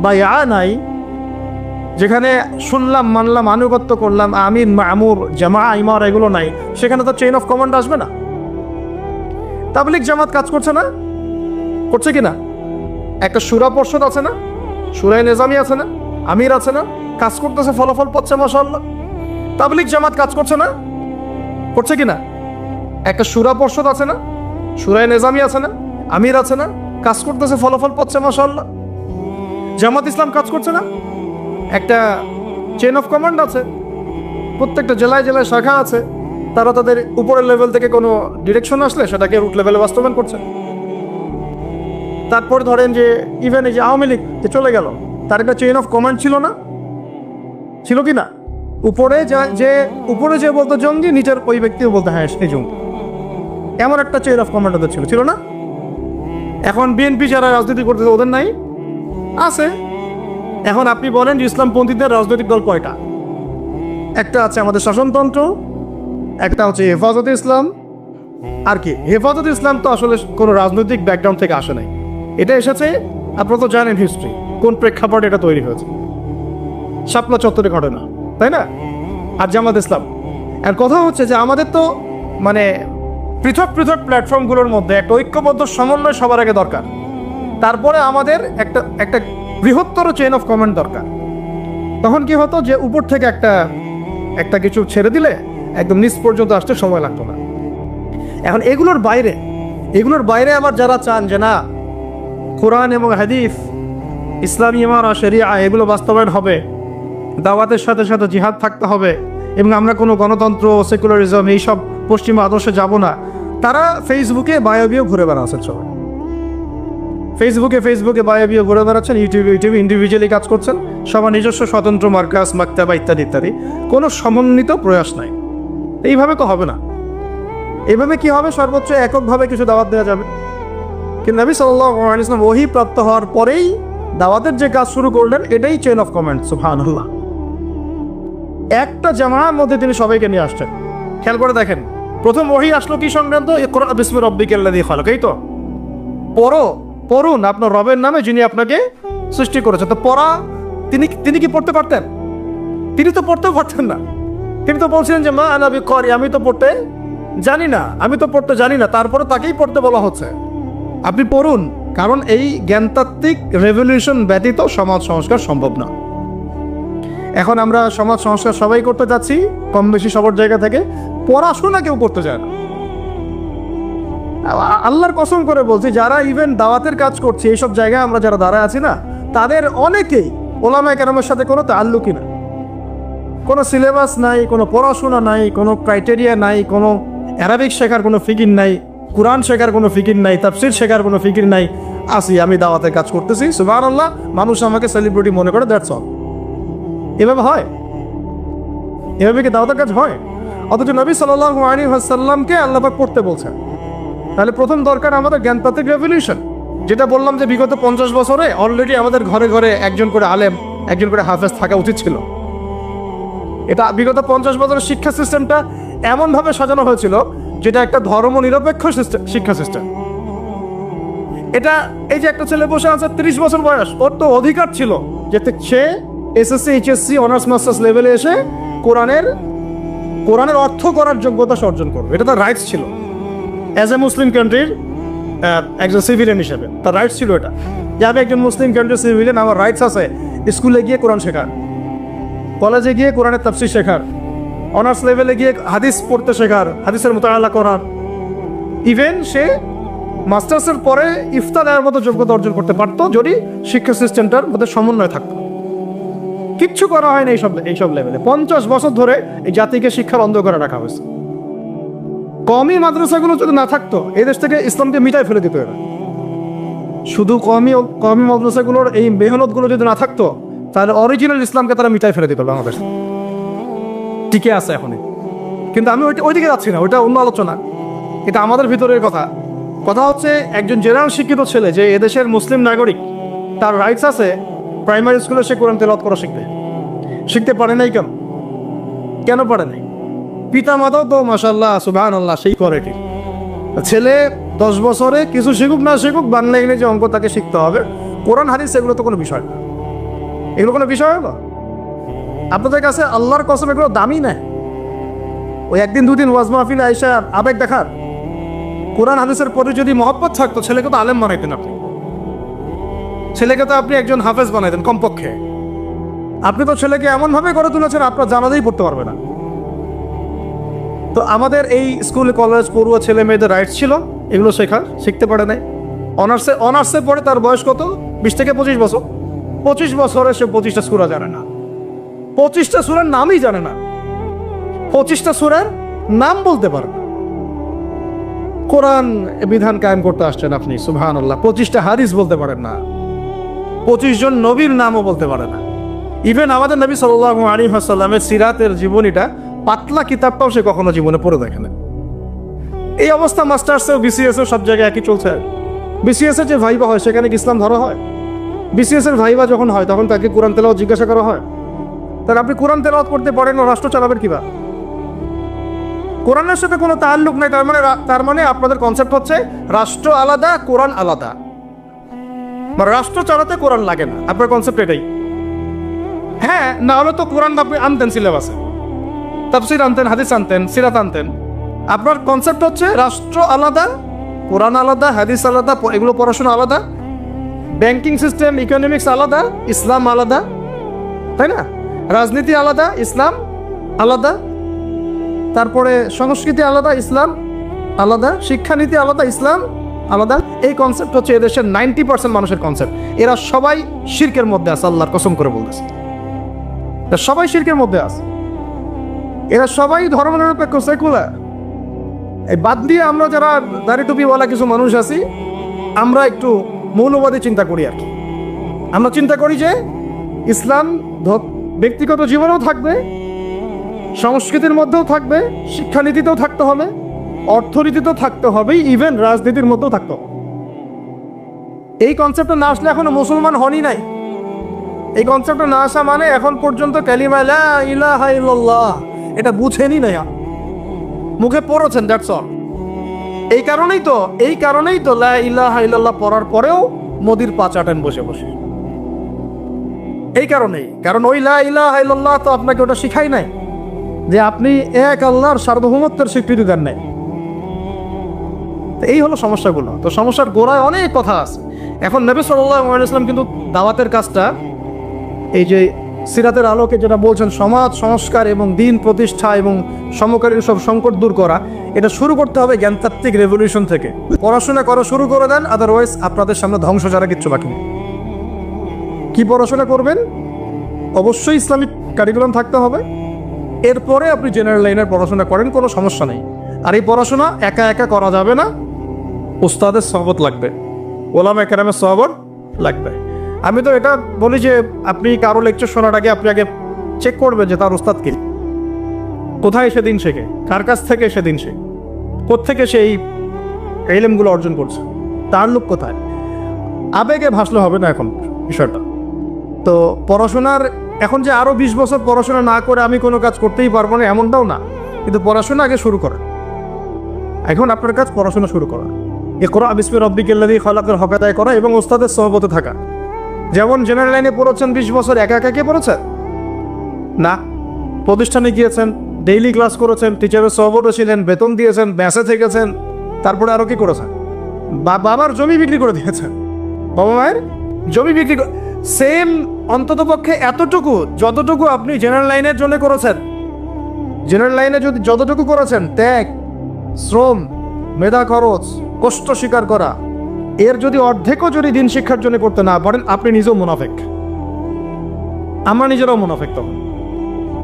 S1: বায়আ নাই, যেখানে শুনলাম, মানলাম, আনুগত্য করলাম, আমির, মামুর, জামাআ, ইমারা এগুলো নাই, সেখানে তো চেইন অফ কমান্ড আসবে না। তাবলীগ জামাত কাজ করছে না? করছে কিনা? একটা শুরা পর্ষদ আছে না? শুরায়ে নিজামি আছে না? আমির আছে না? কাজ করতেছে, ফলাফল পাচ্ছে, মাশাআল্লাহ। তাবলীগ জামাত কাজ করছে না? করছে কিনা? একটা শুরা পর্ষদ আছে না? শুরায়ে নিজামি আছে না? আমির আছে না? কাজ করতেছে, ফলাফল পাচ্ছে, মাশাআল্লাহ। জামাত ইসলাম কাজ করছে না? একটা চেইন অফ কমান্ড আছে, প্রত্যেকটা জেলায় জেলায় শাখা আছে, তারা তাদের উপরের লেভেল থেকে কোনো ডিরেকশন আসলে সেটাকে রুট লেভেলে বাস্তবায়ন করছে। তারপরে ধরেন যে ইভেন এই যে আওয়ামী লীগ যে চলে গেল, তার একটা চেইন অফ কমান্ড ছিল না? ছিল কি না? উপরে যে বলতো জঙ্গি, নিচের ওই ব্যক্তিও বলতো হ্যাঁ সেই জঙ্গি। এমন একটা চেইন অফ কমান্ড ওদের ছিল না? এখন বিএনপি যারা রাজনীতি করতেছে ওদের নাই? আছে। এখন আপনি বলেন যে ইসলামপন্থীদের রাজনৈতিক দল কয়টা? একটা আছে আমাদের শাসনতন্ত্র, একটা হচ্ছে হেফাজতে ইসলাম, আর কি হেফাজতে ইসলাম তো আসলে কোনো রাজনৈতিক ব্যাকগ্রাউন্ড থেকে আসে নাই, এটা এসেছে আপনারা তো জানেন হিস্ট্রি, কোন প্রেক্ষাপটে এটা তৈরি হয়েছে, শাপলা চত্বরে ঘটনা, তাই না? আর জামাত ইসলাম। আর কথা হচ্ছে যে আমাদের তো মানে পৃথক পৃথক প্ল্যাটফর্মগুলোর মধ্যে একটা ঐক্যবদ্ধ সমন্বয় সবার আগে দরকার, তারপরে আমাদের একটা বৃহত্তর চেইন অফ কমান্ড দরকার। তখন কি হতো যে উপর থেকে একটা কিছু ছেড়ে দিলে একদম নিচ পর্যন্ত আসতে সময় লাগতো না। এখন এগুলোর বাইরে আবার যারা চান যে না কোরআন এবং হাদিস, ইসলামী ইমারা শরিয়া এগুলো বাস্তবায়ন হবে, দাওয়াতের সাথে সাথে জিহাদ থাকতে হবে, এবং আমরা কোনো গণতন্ত্র সেকুলারিজম এইসব পশ্চিমা আদর্শে যাব না, তারা ফেসবুকে বায়োবিও ঘুরে বেড়াচ্ছেন। সবাই ফেসবুকে বায়োবিও ঘুরে বেড়াচ্ছেন, ইউটিউবে ইন্ডিভিজুয়ালি কাজ করছেন, সবার নিজস্ব স্বতন্ত্র মার্কাস, মাকতাবা ইত্যাদি ইত্যাদি, কোনো সমন্বিত প্রয়াস নাই। এইভাবে তো হবে না। এইভাবে কি হবে? সর্বোচ্চ এককভাবে কিছু দাওয়াত দেওয়া যাবে। কিন্তু নবী সাল্লাল্লাহু আলাইহি ওয়াসাল্লাম ওহী প্রাপ্ত হওয়ার পরেই দাওয়াতের যে কাজ শুরু করলেন, এটাই চেইন অফ কমান্ড। সুবহানাল্লাহ। একটা জামার মধ্যে তিনি সবাইকে নিয়ে আসছেন। খেয়াল করে দেখেন, প্রথম ওহী আসলো কি সংক্রান্ত? ইকরা বিসমি রাব্বিকাল্লাযী খালাক। এই তো পড়ুন আপনার রবের নামে যিনি আপনাকে সৃষ্টি করেছেন। তো পড়া তিনি কি পড়তে পারতেন? তিনি তো পড়তেও পারতেন না। তিনি তো বলছিলেন যে মা আনা বিকারি, আমি তো পড়তে জানি না, তারপরে তাকেই পড়তে বলা হচ্ছে আপনি পড়ুন। কারণ এই জ্ঞানতাত্ত্বিক রেভলিউশন ব্যতীত সমাজ সংস্কার সম্ভব না। এখন আমরা সমাজ সংস্কার সবাই করতে যাচ্ছি, কম বেশি সবার জায়গা থেকে, পড়াশোনা কেউ করতে চায় না। আল্লাহর কসম করে বলছি, যারা ইভেন দাওয়াতের কাজ করছে এইসব জায়গায় আমরা যারা দাঁড়ায় আছি না, তাদের অনেকেই ওলামায়ে কেরামের সাথে কোনো তাআল্লুকই না, কোনো সিলেবাস নাই, কোনো পড়াশোনা নাই, কোনো ক্রাইটেরিয়া নাই, কোনো অ্যারাবিক শেখার কোনো ফিকির নাই, কোরআন শেখার কোনো ফিকির নাই, তাফসির শেখার কোনো ফিকির নাই। আমি দাওয়াতের কাজ করতেছি, সুবহানাল্লাহ, মানুষ আমাকে সেলিব্রিটি মনে করে, দ্যাটস অল। এভাবে হয়? এভাবে কি দাওয়াতের কাজ হয়? অথচ নবী সাল্লাল্লাহু আলাইহি ওয়াসাল্লামকে আল্লাহ পাক পড়তে বলছেন। তাহলে প্রথম দরকার আমাদের জ্ঞানতাত্ত্বিক রেভলিউশন। যেটা বললাম যে বিগত 50 বছরে অলরেডি আমাদের ঘরে ঘরে একজন করে আলেম, একজন করে হাফেজ থাকা উচিত ছিল। এটা বিগত 50 বছরের শিক্ষা সিস্টেমটা এমনভাবে সাজানো হয়েছিল যেটা একটা ধর্ম নিরপেক্ষ শিক্ষা সিস্টেম। এটা এই যে একটা ছেলে বসে আছে 30 বছর বয়স, ওর তো অধিকার ছিল যে সে এসএসসি এইচএসসি অনার্স মাস্টার্স লেভেলে এসে কোরআনের অর্থ করার যোগ্যতা অর্জন করবে। এটা তার রাইটস ছিল অ্যাজ এ মুসলিম কান্ট্রির একজন সিভিলিয়ান হিসেবে। তার রাইটস ছিল এটা যে আমি একজন মুসলিম কান্ট্রির সিভিলিয়ান, আমার রাইটস আছে স্কুলে গিয়ে কোরআন শেখার, কলেজে গিয়ে কোরআনের তাফসীর শেখার, অনার্স লেভেলে গিয়ে হাদিস পড়তে শেখার, হাদিসের মুতাআলা করার। ইভেন সে মাস্টার্সের পরে ইফতা দেওয়ার মতো যোগ্যতা অর্জন করতে পারতো যদি শিক্ষা সিস্টেমটার মধ্যে সমন্বয় থাকতো। কিচ্ছু করা হয় না এইসব লেভেলে। 50 বছর ধরে এই জাতিকে শিক্ষার অন্ধ করে রাখা হয়েছে। কওমি মাদ্রাসাগুলো যদি না থাকতো, এই দেশ থেকে ইসলামকে মিটাই ফেলে দিত এরা। শুধু কওমি মাদ্রাসাগুলোর এই মেহনতগুলো যদি না থাকতো, তাহলে অরিজিনাল ইসলামকে তারা মিটাই ফেলে দিত বাংলাদেশ। টিকে আছে এখনই। কিন্তু আমি ওইদিকে যাচ্ছি না, ওইটা অন্য আলোচনা। এটা আমাদের ভিতরের কথা হচ্ছে একজন জেনারেল শিক্ষিত ছেলে যে এদেশের মুসলিম নাগরিক, তার রাইটস আছে প্রাইমারি স্কুলে সে কোরআন তেলাওয়াত করা শিখতে পারে নাই। কেন পারে নাই? পিতা মাতাও তো মাশাআল্লাহ সুবহানাল্লাহ সেই করে। ঠিক ছেলে 10 বছরে কিছু শিখুক না শিখুক, বাংলা ইংরেজি অঙ্ক তাকে শিখতে হবে। কোরআন হাদিস এগুলো তো কোনো বিষয় না। এগুলো কোনো বিষয় হলো আপনাদের কাছে? আল্লাহর কসম এগুলো দামি না। ওই একদিন দুদিন ওয়াজ মাহফিলে আইসা আবেগ দেখার। কোরআন হাদিসের পরে যদি মহব্বত থাকতো, ছেলেকে তো আলেম বানাইতেন আপনি, ছেলেকে তো আপনি একজন হাফেজ বানাইতেন কমপক্ষে। আপনি তো ছেলেকে এমনভাবে গড়ে তুলেছেন আপনার জানাজাই পড়তে পারবে না। তো আমাদের এই স্কুল কলেজ পড়ুয়া ছেলে মেয়েদের রাইটস ছিল এগুলো শিখতে পারে নাই। অনার্সে পড়ে তার বয়স কত? 20 থেকে 25 বছর। 25 বছরে সে 25টা সূরা জানে না, 25টা সূরার নামই জানে না, 25টা সূরার নাম বলতে পারে না। কোরআন বিধান কায়েম করতে আসছেন আপনি, সুবহানাল্লাহ। 25টা হাদিস বলতে পারেন না, 25 জন নবীর নামও বলতে পারে না। ইভেন আমাদের নবী সাল্লাল্লাহু আলাইহি ওয়াসাল্লামের সিরাতের জীবনীটা পাতলা কিতাবটাও সে কখনো জীবনে পড়ে দেখে না। এই অবস্থা মাস্টার্সেও বিসিএসও সব জায়গায় একই চলছে। বিসিএস এর যে ভাইবা হয় সেখানে কি ইসলাম ধরা হয়? বিসিএস এর ভাইবা যখন হয় তখন তাকে কোরআন তেলাওয়াত জিজ্ঞাসা করা হয়? তাহলে আপনি কোরআন তেলাওয়াত করতে পারেন না, রাষ্ট্র চালাবেন কিবা? কোরআনের সাথে কোনো তাল্লুক নাই। তার মানে আপনাদের কনসেপ্ট হচ্ছে রাষ্ট্র আলাদা, কোরআন আলাদা, মানে রাষ্ট্র চালাতে কোরআন লাগে না। আপনার কনসেপ্ট এটাই। হ্যাঁ, না হলে তো কোরআন আপনি আনতেন সিলেবাসে, তাফসীর আনতেন, হাদিস আনতেন, সিরাত আনতেন। আপনার কনসেপ্ট হচ্ছে রাষ্ট্র আলাদা, কোরআন আলাদা, হাদিস আলাদা, এগুলো পড়াশোনা আলাদা, ব্যাংকিং সিস্টেম, ইকোনমিক্স আলাদা, ইসলাম আলাদা, তাই না? রাজনীতি আলাদা, ইসলাম আলাদা, তারপরে সংস্কৃতি আলাদা, ইসলাম আলাদা, শিক্ষানীতি আলাদা, ইসলাম আলাদা। এই কনসেপ্ট হচ্ছে এদেশের 90% মানুষের কনসেপ্ট। এরা সবাই শিরকের মধ্যে আছে, আল্লাহর কসম করে বলতেছে, সবাই শিরকের মধ্যে আছে। এরা সবাই ধর্মনিরপেক্ষ, সেকুলার। এই বাদ দিয়ে আমরা যারা দাড়ি টুপিওয়ালা কিছু মানুষ আছি, আমরা একটু মৌলবাদী চিন্তা করি আর কি। আমরা চিন্তা করি যে ইসলাম ব্যক্তিগত জীবনেও থাকবে, সংস্কৃতির মধ্যেও থাকবে, শিক্ষানীতিতেও থাকতে হবে, অর্থনীতিতেও থাকতে হবে, ইভেন রাজনীতির মধ্যেও থাকতে হবে। এই কনসেপ্টটা না আসলে এখনো মুসলমান হনই নাই। এই কনসেপ্টটা না আসা মানে এখন পর্যন্ত কালিমা লা ইলাহা ইল্লাল্লাহ এটা বুঝেনি না, মুখে পড়েছেন, দ্যাটস অল। এই কারণেই তো লা ইলাহা ইল্লাল্লাহ পড়ার পরেও মোদির পা চাটেন বসে বসে। এই কারণেই, কারণ ওই লা ইলাহা ইল্লাল্লাহ তো আপনাকে ওটা শিখাই নাই যে আপনি এক আল্লাহর সার্বভৌমত্বের স্বীকৃতি দেন নাই। এই হলো সমস্যাগুলো। তো সমস্যার গোড়ায় অনেক কথা আছে। এখন নবী সাল্লাল্লাহু আলাইহি ওয়াসাল্লাম কিন্তু দাওয়াতের কাজটা, এই যে সিরাতের আলোকে যেটা বলছেন সমাজ সংস্কার এবং দিন প্রতিষ্ঠা এবং সমকালীন সব সংকট দূর করা, এটা শুরু করতে হবে জ্ঞানতাত্ত্বিক রেভলিউশন থেকে। পড়াশোনা করা শুরু করে দেন, আদারওয়াইজ আপনাদের সামনে ধ্বংস ছাড়া কিচ্ছু বাকি নেই। কি পড়াশোনা করবেন? অবশ্যই ইসলামিক কারিকুলাম থাকতে হবে। এরপরে আপনি জেনারেল লাইনের পড়াশোনা করেন, কোনো সমস্যা নেই। আর এই পড়াশোনা একা একা করা যাবে না, উস্তাদের সহবত লাগবে, ওলামা কেরামের সহবত লাগবে। আমি তো এটা বলি যে আপনি কারো লেকচার শোনার আগে আপনি আগে চেক করবেন যে তার উস্তাদ কি, কোথায় সেদিন শেখে, কার কাছ থেকে সেদিন শেখে, কোত্থেকে সেই ইলমগুলো অর্জন করছে, তার লোক কোথায়। আবেগে ভাসলে হবে না এখন বিষয়টা। তো পড়াশোনার এখন যে আরও 20 বছর পড়াশোনা না করে আমি কোনো কাজ করতেই পারবো না এমনটাও না, কিন্তু পড়াশোনা আগে শুরু করেন। এখন আপনার কাজ পড়াশোনা শুরু করা, ইকরা বিসমি রাব্বিকাল্লাযী খালাকের হক আদায় করা এবং ওস্তাদের সহবতে থাকা। যেমন জেনারেল লাইনে পড়েছেন 20 বছর, একা একা কে পড়েছেন? না, প্রতিষ্ঠানে গিয়েছেন, ডেইলি ক্লাস করেছেন, টিচারের সহবতে ছিলেন, বেতন দিয়েছেন, ব্যাসে থেকেছেন, তারপরে আরও কি করেছেন? বাবার জমি বিক্রি করে দিয়েছেন, বাবা মায়ের জমি বিক্রি করে, সেম অন্ততপক্ষে এতটুকু যতটুকু আপনি জেনারেল লাইনের জন্য করেছেন। জেনারেল লাইনে যদি যতটুকু করেছেন, ত্যাগ, শ্রম, মেধা খরচ, কষ্ট স্বীকার করা, এর যদি অর্ধেকও যদি দিন শিক্ষার জন্য করতে না পারেন, আপনি নিজেও মুনাফিক, আমরা নিজেরাও মুনাফিক। তখন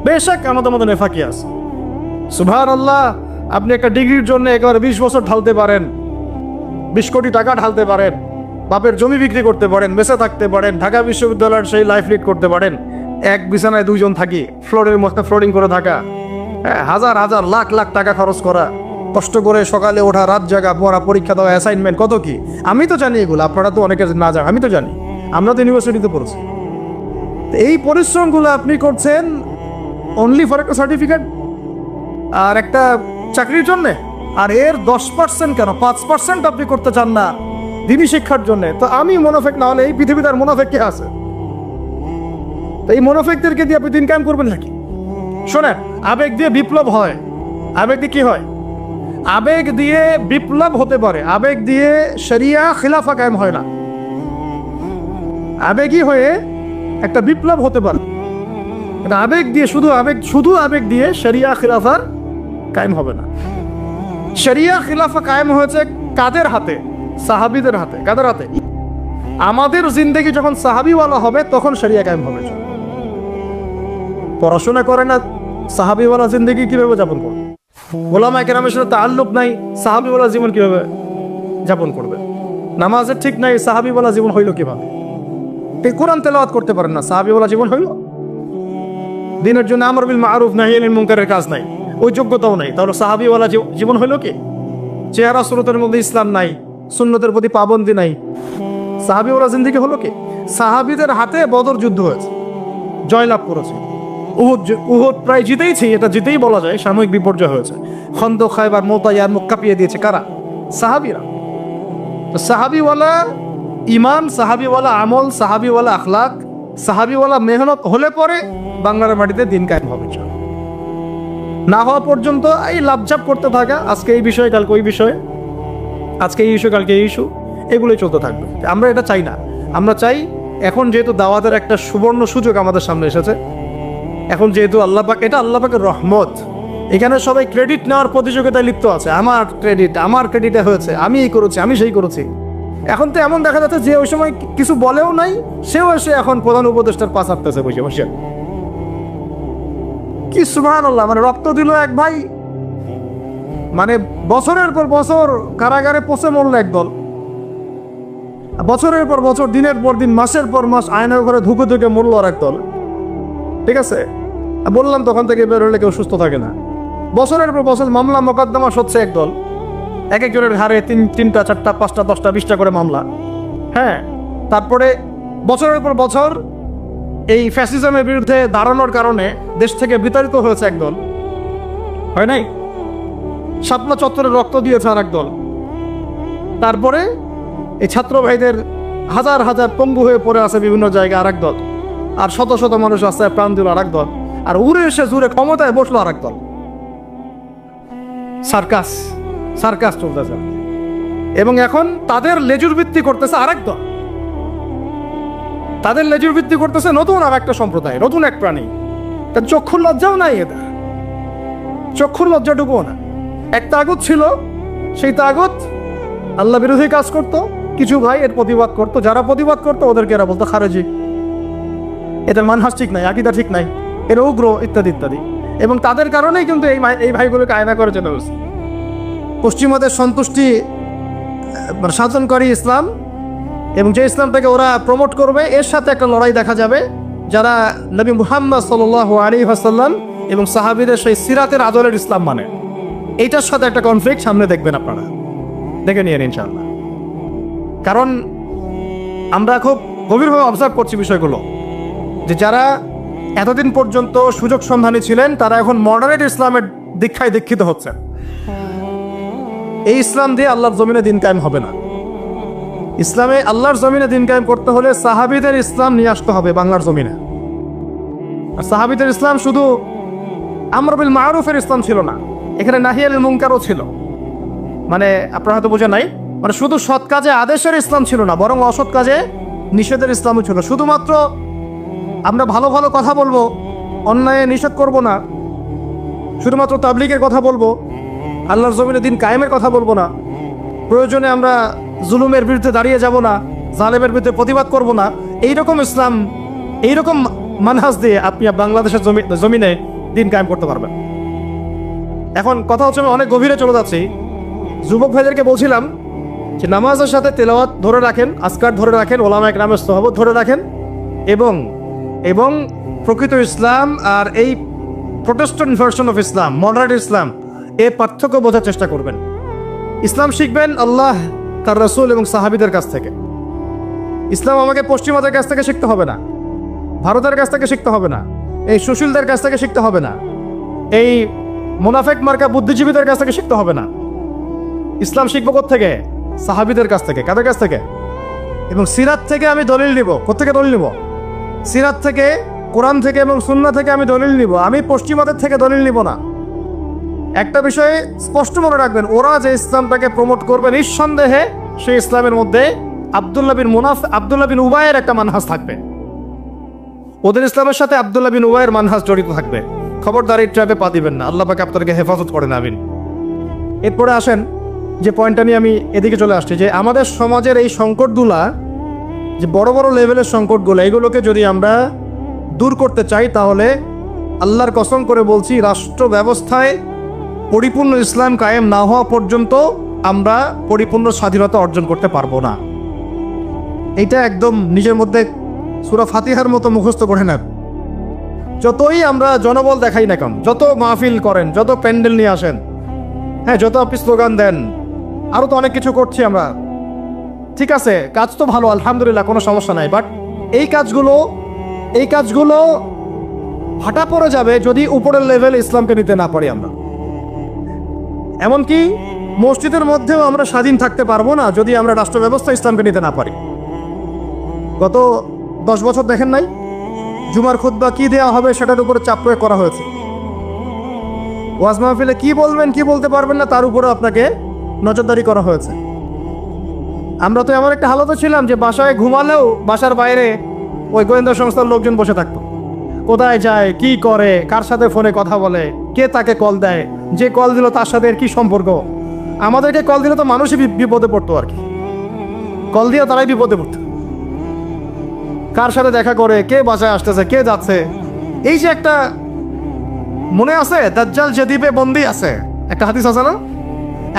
S1: বেশক আমাদের মধ্যে নেফাকি আছে। সুবহানাল্লাহ, আপনি একটা ডিগ্রির জন্য একেবারে 20 বছর ঢালতে পারেন, 20 কোটি টাকা ঢালতে পারেন, বাপের জমি বিক্রি করতে পারেন, বেঁচে থাকতে পারেন, ঢাকা বিশ্ববিদ্যালয়ের সেই লাইফ লিড করতে পারেন, এক বিছানায় 2 জন থাকি, ফ্লোরের মধ্যে ফ্লোরিং করে থাকা, হাজার হাজার লাখ লাখ টাকা খরচ করা, কষ্ট করে সকালে ওঠা, রাত জাগা, পড়া, পরীক্ষা দেওয়া, অ্যাসাইনমেন্ট, কত কি। আমি তো জানি এগুলো, আপনারা তো অনেকে না জানেন, আমি তো জানি, আমরা তো ইউনিভার্সিটিতে পড়েছি। এই পরিশ্রমগুলো আপনি করছেন অনলি ফর একটা সার্টিফিকেট আর একটা চাকরির জন্যে, আর এর 10% কেন 5% আপনি করতে চান না দিনী শিক্ষার জন্য। তো আমি মুনাফিক না হলে এই পৃথিবীতে আর মুনাফিক কে আছে? তো এই মুনাফিকদেরকে দিয়ে আপনি দিন কায়েম করবেন নাকি? শোনেন, আবেগ দিয়ে বিপ্লব হয়। আবেগ দিয়ে কি হয়? আবেগ দিয়ে বিপ্লব হতে পারে, আবেগ দিয়ে শরিয়া খিলাফা কায়েম হয় না। আবেগই হয়ে একটা বিপ্লব হতে পারে, আবেগ দিয়ে শুধু আবেগ দিয়ে শরিয়া খিলাফার কায়েম হবে না। শরিয়া খিলাফা কায়েম হয়েছে কাদের হাতে? সাহাবীদের হাতে। কাদের হাতে? আমাদের জিন্দেগি যখন সাহাবীওয়ালা হবে তখন শরিয়া কায়েম হবে। পড়াশোনা করে না, সাহাবীওয়ালা জিন্দেগি কিভাবে যাপন করবে? ওলামায়ে কেরামের সাথে তাআল্লুক নাই, সাহাবীওয়ালা জীবন কিভাবে যাপন করবে? নামাজের ঠিক নাই, সাহাবীওয়ালা জীবন হইল কিভাবে? এই কোরআন তেলাওয়াত করতে পারেন না, সাহাবীওয়ালা জীবন হইল? দিনের জন্য আমর বিল মারুফ নাহি আনিল মুনকারের কাজ নাই, ওই যোগ্যতাও নাই, তাহলে সাহাবীওয়ালা জীবন হইল কি? চেহারা সুরতের মধ্যে ইসলাম নাই, সুন্নতের প্রতি পাবন্দি নাই, সাহাবীওয়ালা জিন্দেগি হলো কি? সাহাবীদের হাতে বদর যুদ্ধ হয়েছে, জয়লাভ করেছে। উহুদ প্রায় জিতেইছে, এটা জিতেই বলা যায়, সাময়িক বিপর্যয় হয়েছে। খন্দক, খায়বার, মুতা, ইয়ারমুক কাঁপিয়ে দিয়েছে কারা? সাহাবীরা। তো সাহাবীওয়ালা ইমান, সাহাবীওয়ালা আমল, সাহাবীওয়ালা আখলাক, সাহাবীওয়ালা মেহনত হলে পরে বাংলার মাটিতে দিন কায়েম হবে। না হওয়া পর্যন্ত এই লাভঝাপ করতে থাকা, আজকে এই বিষয়ে কালকে ওই বিষয়ে, আজকে এই ইস্যু কালকে এই ইস্যু, এগুলোই চলতে থাকবে। আমরা এটা চাই না। আমরা চাই এখন যেহেতু দাওয়াতের একটা সুবর্ণ সুযোগ আমাদের সামনে এসেছে, এখন যেহেতু আল্লাহ পাক, এটা আল্লাহ পাকের রহমত, এখানে সবাই ক্রেডিট নেওয়ার প্রতিযোগিতায় লিপ্ত আছে। আমার ক্রেডিটে হয়েছে, আমি এই করেছি, আমি সেই করেছি। এখন তো এমন দেখা যাচ্ছে যে ওই সময় কিছু বলেও নাই, সেও এসে এখন প্রধান উপদেষ্টার পাশ হাঁটতেছে বসে বসে। কি সুবহানাল্লাহ! মানে রক্ত দিল এক ভাই, মানে বছরের পর বছর কারাগারে পচে মরল একদল, বছরের পর বছর, দিনের পর দিন, মাসের পর মাস আয়নার ঘরে ধুকে ধুকে মরল আর একদল। ঠিক আছে, বললাম তখন থেকে বের হলে কেউ সুস্থ থাকে না। বছরের পর বছর মামলা মোকদ্দমা হচ্ছে একদল, এক একজনের ঘাড়ে তিনটা, চারটা, পাঁচটা, 10টা, 20টা করে মামলা। হ্যাঁ, তারপরে বছরের পর বছর এই ফ্যাসিজমের বিরুদ্ধে দাঁড়ানোর কারণে দেশ থেকে বিতাড়িত হয়েছে একদল, হয় নাই? শাপলা চত্বরে রক্ত দিয়েছে আর একদল। তারপরে এই ছাত্র ভাইদের হাজার হাজার পঙ্গু হয়ে পড়ে আছে বিভিন্ন জায়গায় আর একদল, আর শত শত মানুষ রাস্তায় প্রাণ দিল আর একদল, আর উড়ে এসে জুড়ে ক্ষমতায় বসলো আর একদল। সার্কাস চলতেছে, এবং এখন তাদের লেজুর ভিত্তি করতেছে আরেক দল, তাদের লেজুর ভিত্তি করতেছে নতুন আর একটা সম্প্রদায়, নতুন এক প্রাণী। তার চক্ষুর লজ্জাও নাই, এদের চক্ষুর লজ্জাটুকুও না। এক তাগুত ছিল, সেই তাগুত আল্লাহ বিরোধী কাজ করত, কিছু ভাই এর প্রতিবাদ করত, যারা প্রতিবাদ করতো ওদেরকে এরা বলতো খারেজি, এদের মানহাজ ঠিক নাই, আকীদা ঠিক নাই, এর উগ্র, ইত্যাদি ইত্যাদি। এবং তাদের কারণেই কিন্তু এই ভাইগুলোকে আয়না করে চলে গেছে। পশ্চিমাদের সন্তুষ্টি সাধনকারী ইসলাম, এবং যে ইসলামটাকে ওরা প্রমোট করবে, এর সাথে একটা লড়াই দেখা যাবে। যারা নবী মুহাম্মদ সাল্লাল্লাহু আলাইহি ওয়াসাল্লাম এবং সাহাবীদের সেই সিরাতের আদলের ইসলাম মানে, এইটার সাথে একটা কনফ্লিক্ট সামনে দেখবেন আপনারা, দেখে নিয়েন ইনশাআল্লাহ। কারণ আমরা খুব গভীরভাবে অবজার্ভ করছি বিষয়গুলো, যে যারা এতদিন পর্যন্ত সুযোগ সন্ধানী ছিলেন, তারা এখন মডারেট ইসলামের দীক্ষায় দীক্ষিত হচ্ছেন। এই ইসলাম দিয়ে আল্লাহর জমিনে দিন কায়েম হবে না। ইসলামে আল্লাহর জমিনে দিন কায়েম করতে হলে সাহাবীদের ইসলাম নিয়ে আসতে হবে বাংলার জমিনে। আর সাহাবীদের ইসলাম শুধু আমর বিল মারুফের ইসলাম ছিল না, এখানে নাহি আনিল মুনকারও ছিল। মানে আপনারা হয়তো বোঝেন নাই, মানে শুধু সৎ কাজে আদেশের ইসলাম ছিল না, বরং অসৎ কাজে নিষেধের ইসলামও ছিল। শুধুমাত্র আমরা ভালো ভালো কথা বলবো, অন্যায় নিষেধ করব না, শুধুমাত্র তাবলীগের কথা বলবো, আল্লাহর জমিনে দিন কায়েমের কথা বলবো না, প্রয়োজনে আমরা জুলুমের বিরুদ্ধে দাঁড়িয়ে যাব না, জালেমের বিরুদ্ধে প্রতিবাদ করব না, এইরকম ইসলাম, এইরকম মানহাজ দিয়ে আপনি বাংলাদেশের জমিনে দিন কায়েম করতে পারবেন। এখন কথা হচ্ছে, আমি অনেক গভীরে চলে যাচ্ছি। যুবক ভাইদেরকে বলছিলাম যে নামাজের সাথে তেলাওয়াত ধরে রাখেন, আজকার ধরে রাখেন, ওলামায়ে কেরামের সোহবত ধরে রাখেন, এবং প্রকৃত ইসলাম আর এই প্রোটেস্ট্যান্ট ভার্সন অফ ইসলাম, মডার্ন ইসলাম, এর পার্থক্য বোঝার চেষ্টা করবেন। ইসলাম শিখবেন আল্লাহ, তার রাসূল এবং সাহাবীদের কাছ থেকে। ইসলাম আমাকে পশ্চিমাদের কাছ থেকে শিখতে হবে না, ভারতের কাছ থেকে শিখতে হবে না, এই সুশীলদের কাছ থেকে শিখতে হবে না, এই মুনাফেক মার্কা বুদ্ধিজীবীদের কাছ থেকে শিখতে হবে না। ইসলাম শিখবো কোত্থেকে? সাহাবীদের কাছ থেকে। কাদের কাছ থেকে? এবং সিরাত থেকে আমি দলিল নিব। কোত্থেকে দলিল নিব? সিরাত থেকে, কোরআন থেকে এবং সুন্নাহ থেকে আমি দলিল নিব। আমি পশ্চিমাদের থেকে দলিল নিব না। একটা বিষয়ে স্পষ্ট মনে রাখবেন, ওরা যে ইসলামটাকে প্রমোট করবে, নিঃসন্দেহে সেই ইসলামের মধ্যে আব্দুল্লাহ বিন উবায়ের একটা মানহাজ থাকবে। ওদের ইসলামের সাথে আব্দুল্লাহ বিন উবায়ের মানহাজ জড়িত থাকবে। খবরদার এই ট্র্যাপে পা দিবেন না, আল্লাহ পাক আপনাদেরকে হেফাজত করেন, আমিন। এরপরে আসেন যে পয়েন্টটা নিয়ে আমি এদিকে চলে আসছি, যে আমাদের সমাজের এই সংকটগুলা, যে বড় বড় লেভেলের সংকটগুলো, এগুলোকে যদি আমরা দূর করতে চাই, তাহলে আল্লাহর কসম করে বলছি, রাষ্ট্র ব্যবস্থায় পরিপূর্ণ ইসলাম কায়েম না হওয়া পর্যন্ত আমরা পরিপূর্ণ স্বাধীনতা অর্জন করতে পারবো না। এটা একদম নিজের মধ্যে সূরা ফাতিহার মতো মুখস্থ করে নেন। যতই আমরা জনবল দেখাই না কেন, যত মাহফিল করেন, যত প্যান্ডেল নিয়ে আসেন, হ্যাঁ, যত আপনি স্লোগান দেন, আরও তো অনেক কিছু করছি আমরা, ঠিক আছে, কাজ তো ভালো, আলহামদুলিল্লাহ, কোনো সমস্যা নাই। বাট এই কাজগুলো ভাটা পড়ে যাবে যদি উপরের লেভেল ইসলামকে নিতে না পারি আমরা। এমনকি মসজিদের মধ্যেও আমরা স্বাধীন থাকতে পারবো না যদি আমরা রাষ্ট্র ব্যবস্থা ইসলামকে নিতে না পারি। গত 10 বছর দেখেন নাই জুমার খুতবা কি দেওয়া হবে সেটার উপরে চাপ প্রয়োগ করা হয়েছে। ওয়াজ মাহফিলে কি বলবেন কি বলতে পারবেন না তার উপরে আপনাকে নজরদারি করা হয়েছে। আমরা তো এমন একটা হালতে ছিলাম যে বাসায় ঘুমালেও বাসার বাইরে ওই গোয়েন্দা সংস্থার লোকজন বসে থাকতো, কোথায় যায়, কি করে, কার সাথে ফোনে কথা বলে, কে তাকে কল দেয়, যে কল দিল তার সাথে এর কি সম্পর্ক। আমাদেরকে কল দিলে তো মানুষই বিপদে পড়তো আর কি, কল দিয়ে তারাই বিপদে পড়তো, কার সাথে দেখা করে, কে বাসায় আসতেছে, কে যাচ্ছে। এই যে একটা মনে আছে দাজ্জাল যে দ্বীপে বন্দি আছে, একটা হাদিস আছে না,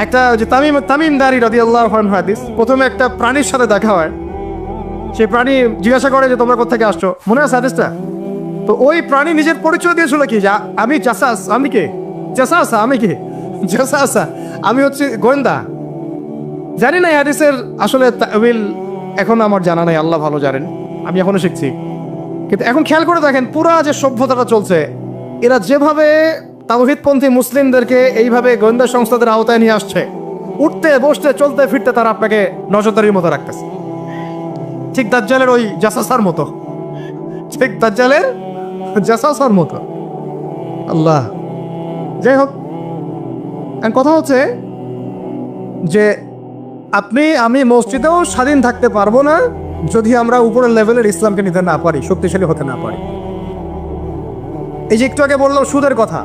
S1: একটা যে তামিম দারি রাদিয়াল্লাহু আনহু হাদিস, প্রথমে একটা প্রাণীর সাথে দেখা হয়, সেই প্রাণী জিজ্ঞাসা করে যে তোমরা কোথা থেকে আসছো, মনে আছে হাদিসটা? তো ওই প্রাণী নিজের পরিচয় দিয়েছিল কি, যে আমি জাসাস, আমি কে জাসাসা, আমি কে জাসাসা, আমি হচ্ছে গোয়েন্দা। জানি না এই হাদিসের আসলে তাওয়িল এখন আমার জানা নাই, আল্লাহ ভালো জানেন, আমি এখনো শিখছি। কিন্তু এখন খেয়াল করে দেখেন পুরা যে সভ্যতাটা চলছে, এরা যেভাবে তাওহীদপন্থী মুসলিমদেরকে এইভাবে গোয়েন্দা সংস্থাদের আওতায় নিয়ে আসছে, উঠতে বসতে চলতে ফিরতে তারা আপনাকে নজরদারির মতো রাখতেছে, ঠিক দাজ্জালের ওই জাসাসার মতো, ঠিক দাজ্জালের জাসাসার মতো। আল্লাহ, যাই হোক, কথা হচ্ছে যে আমি মসজিদেও স্বাধীন থাকতে পারবো না যদি আমরা উপরের লেভেলের ইসলামকে নিতে না পারি, শক্তিশালী হতে না পারি। এই যে একটু আগে বললাম সুদের কথা,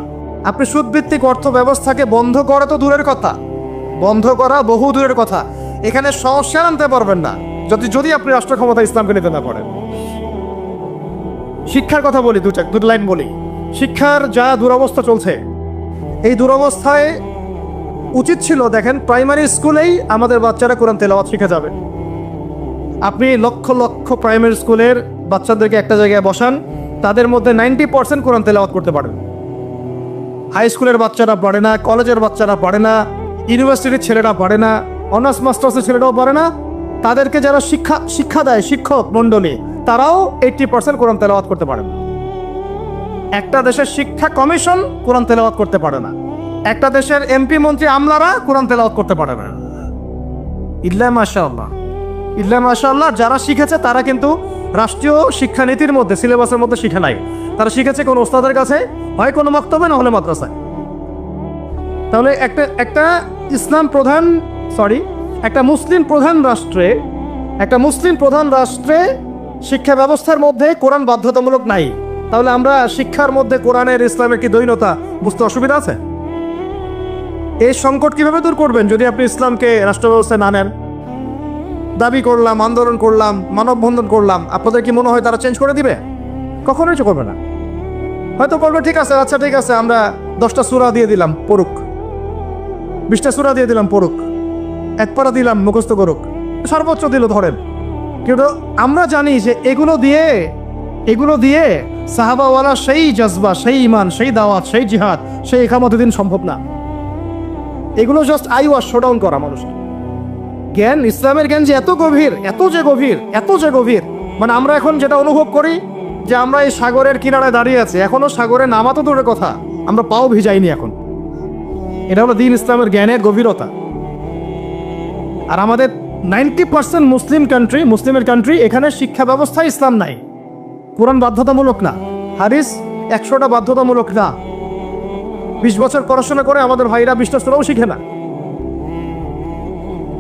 S1: আপনি সুদভিত্তিক অর্থ ব্যবস্থাকে বন্ধ করা তো দূরের কথা, বন্ধ করা বহু দূরের কথা, এখানে সমস্যা আনতে পারবেন না যদি আপনি রাষ্ট্র ক্ষমতা ইসলামকে নিতে না পারেন। শিক্ষার কথা বলি, দুটো লাইন বলি। শিক্ষার যা দুরবস্থা চলছে, এই দুরবস্থায় উচিত ছিল দেখেন প্রাইমারি স্কুলেই আমাদের বাচ্চারা কোরআন তেলাওয়াত শিখে যাবে। আপনি লক্ষ লক্ষ প্রাইমারি স্কুলের বাচ্চাদেরকে একটা জায়গায় বসান, তাদের মধ্যে 90% কোরআন তেলাওয়াত করতে পারেন। হাই স্কুলের বাচ্চারা পারে না, কলেজের বাচ্চারা পারে না, ইউনিভার্সিটির ছেলেরা পারে না, অনার্স মাস্টার্সের ছেলেরাও পারে না। তাদেরকে যারা শিক্ষা দেয় শিক্ষক মণ্ডলী, তারাও 80% কোরআন তেলাওয়াত করতে পারে না। একটা দেশের শিক্ষা কমিশন কোরআন তেলাওয়াত করতে পারে না, একটা দেশের এমপি মন্ত্রী আমলারা কোরআন তেলাওয়াত করতে পারে না। ইল্লা মাশাআল্লাহ, ইল্লা মাশাআল্লাহ, যারা শিখেছে তারা কিন্তু রাষ্ট্রীয় শিক্ষানীতির মধ্যে সিলেবাসের মধ্যে শিখে নাই, তারা শিখেছে কোনো ওস্তাদের কাছে, হয় কোনো মক্তবে না হলে মাদ্রাসায়। তাহলে একটা মুসলিম প্রধান রাষ্ট্রে শিক্ষা ব্যবস্থার মধ্যে কোরআন বাধ্যতামূলক নাই, তাহলে আমরা শিক্ষার মধ্যে কোরআনের ইসলামের কি দ্বৈনতা বুঝতে অসুবিধা আছে? এই সংকট কিভাবে দূর করবেন যদি আপনি ইসলামকে রাষ্ট্র ব্যবস্থায় না নেন? দাবি করলাম, আন্দোলন করলাম, মানববন্ধন করলাম, আপনাদের কি মনে হয় তারা চেঞ্জ করে দিবে? কখনোই করবে না। হয়তো বলবে ঠিক আছে, আচ্ছা ঠিক আছে, আমরা 10টা সূরা দিয়ে দিলাম পড়ুক, 20টা সূরা দিয়ে দিলাম পড়ুক, এক পারা দিলাম মুখস্থ করুক, সর্বোচ্চ দিল ধরেন। কিন্তু আমরা জানি যে এগুলো দিয়ে সাহাবাওয়ালা সেই জজবা, সেই ইমান, সেই দাওয়াত, সেই জিহাদ, সেই ইকামতের দিন সম্ভব না। এগুলো জাস্ট আইওয়াশ শোডাউন করা মানুষকে। জ্ঞান, ইসলামের জ্ঞান যে এত গভীর, মানে আমরা এখন যেটা অনুভব করি যে আমরা এই সাগরের কিনারায় দাঁড়িয়ে আছি, এখনো সাগরে নামা তো দূরের কথা, আমরা পাও ভিজাইনি এখন। এটা হলো দ্বীন ইসলামের জ্ঞানের গভীরতা। আর আমাদের 90% মুসলিমের কান্ট্রি, এখানে শিক্ষা ব্যবস্থা ইসলাম নাই, কোরআন বাধ্যতামূলক না, হাদিস 100টা বাধ্যতামূলক না। 20 বছর পড়াশোনা করে আমাদের ভাইরা 20টা সূরাও শিখে না।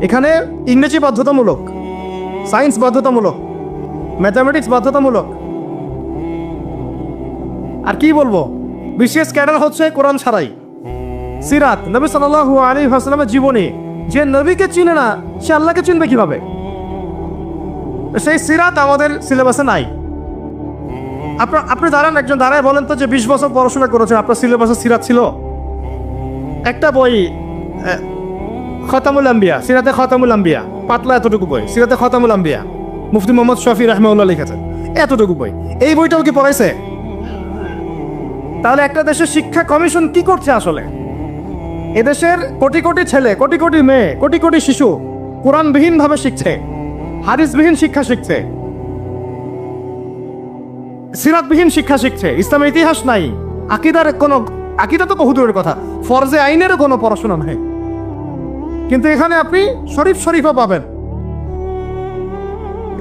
S1: এখানে ইংরেজি বাধ্যতামূলক, সায়েন্স বাধ্যতামূলক, ম্যাথামেটিক্স বাধ্যতামূলক। আর কি বলবো, বিশেষ ক্যাডার হচ্ছে কোরআন ছাড়াই। সিরাত, নবী সাল্লাল্লাহু আলাইহি ওয়াসাল্লামের জীবনী, যে নবীকে চিনে না সে আল্লাহকে চিনবে কিভাবে? সেই সিরাত আমাদের সিলেবাসে নাই। আপনি একজন দাঁড়ায় বলেন তো যে 20 বছর পড়াশোনা করেছেন, আপনার সিলেবাসে সিরাত ছিল? একটা বই খতামুল আম্বিয়া, সিরাতে খতামুল আম্বিয়া, পাতলা এতটুকু বই, সিরাতে খতামুল আম্বিয়া, মুফতি মোহাম্মদ শফি রাহমাহুল্লাহ লিখেছেন, এতটুকু বই। এই বইটাও কি পড়াইছে? তাহলে একটা দেশের শিক্ষা কমিশন কি করছে আসলে? এদেশের কোটি কোটি ছেলে, কোটি কোটি মেয়ে, কোটি কোটি শিশু কোরআনবিহীন ভাবে শিখছে, হাদিসবিহীন শিক্ষা শিখছে, সিরাতবিহীন শিক্ষা শিখছে, ইসলামের ইতিহাস নাই, আকিদা তো বহুদূরের কথা, ফরজে আইনেরও কোনো পড়াশোনা নাই। কিন্তু এখানে আপনি শরীফ শরীফা পাবেন,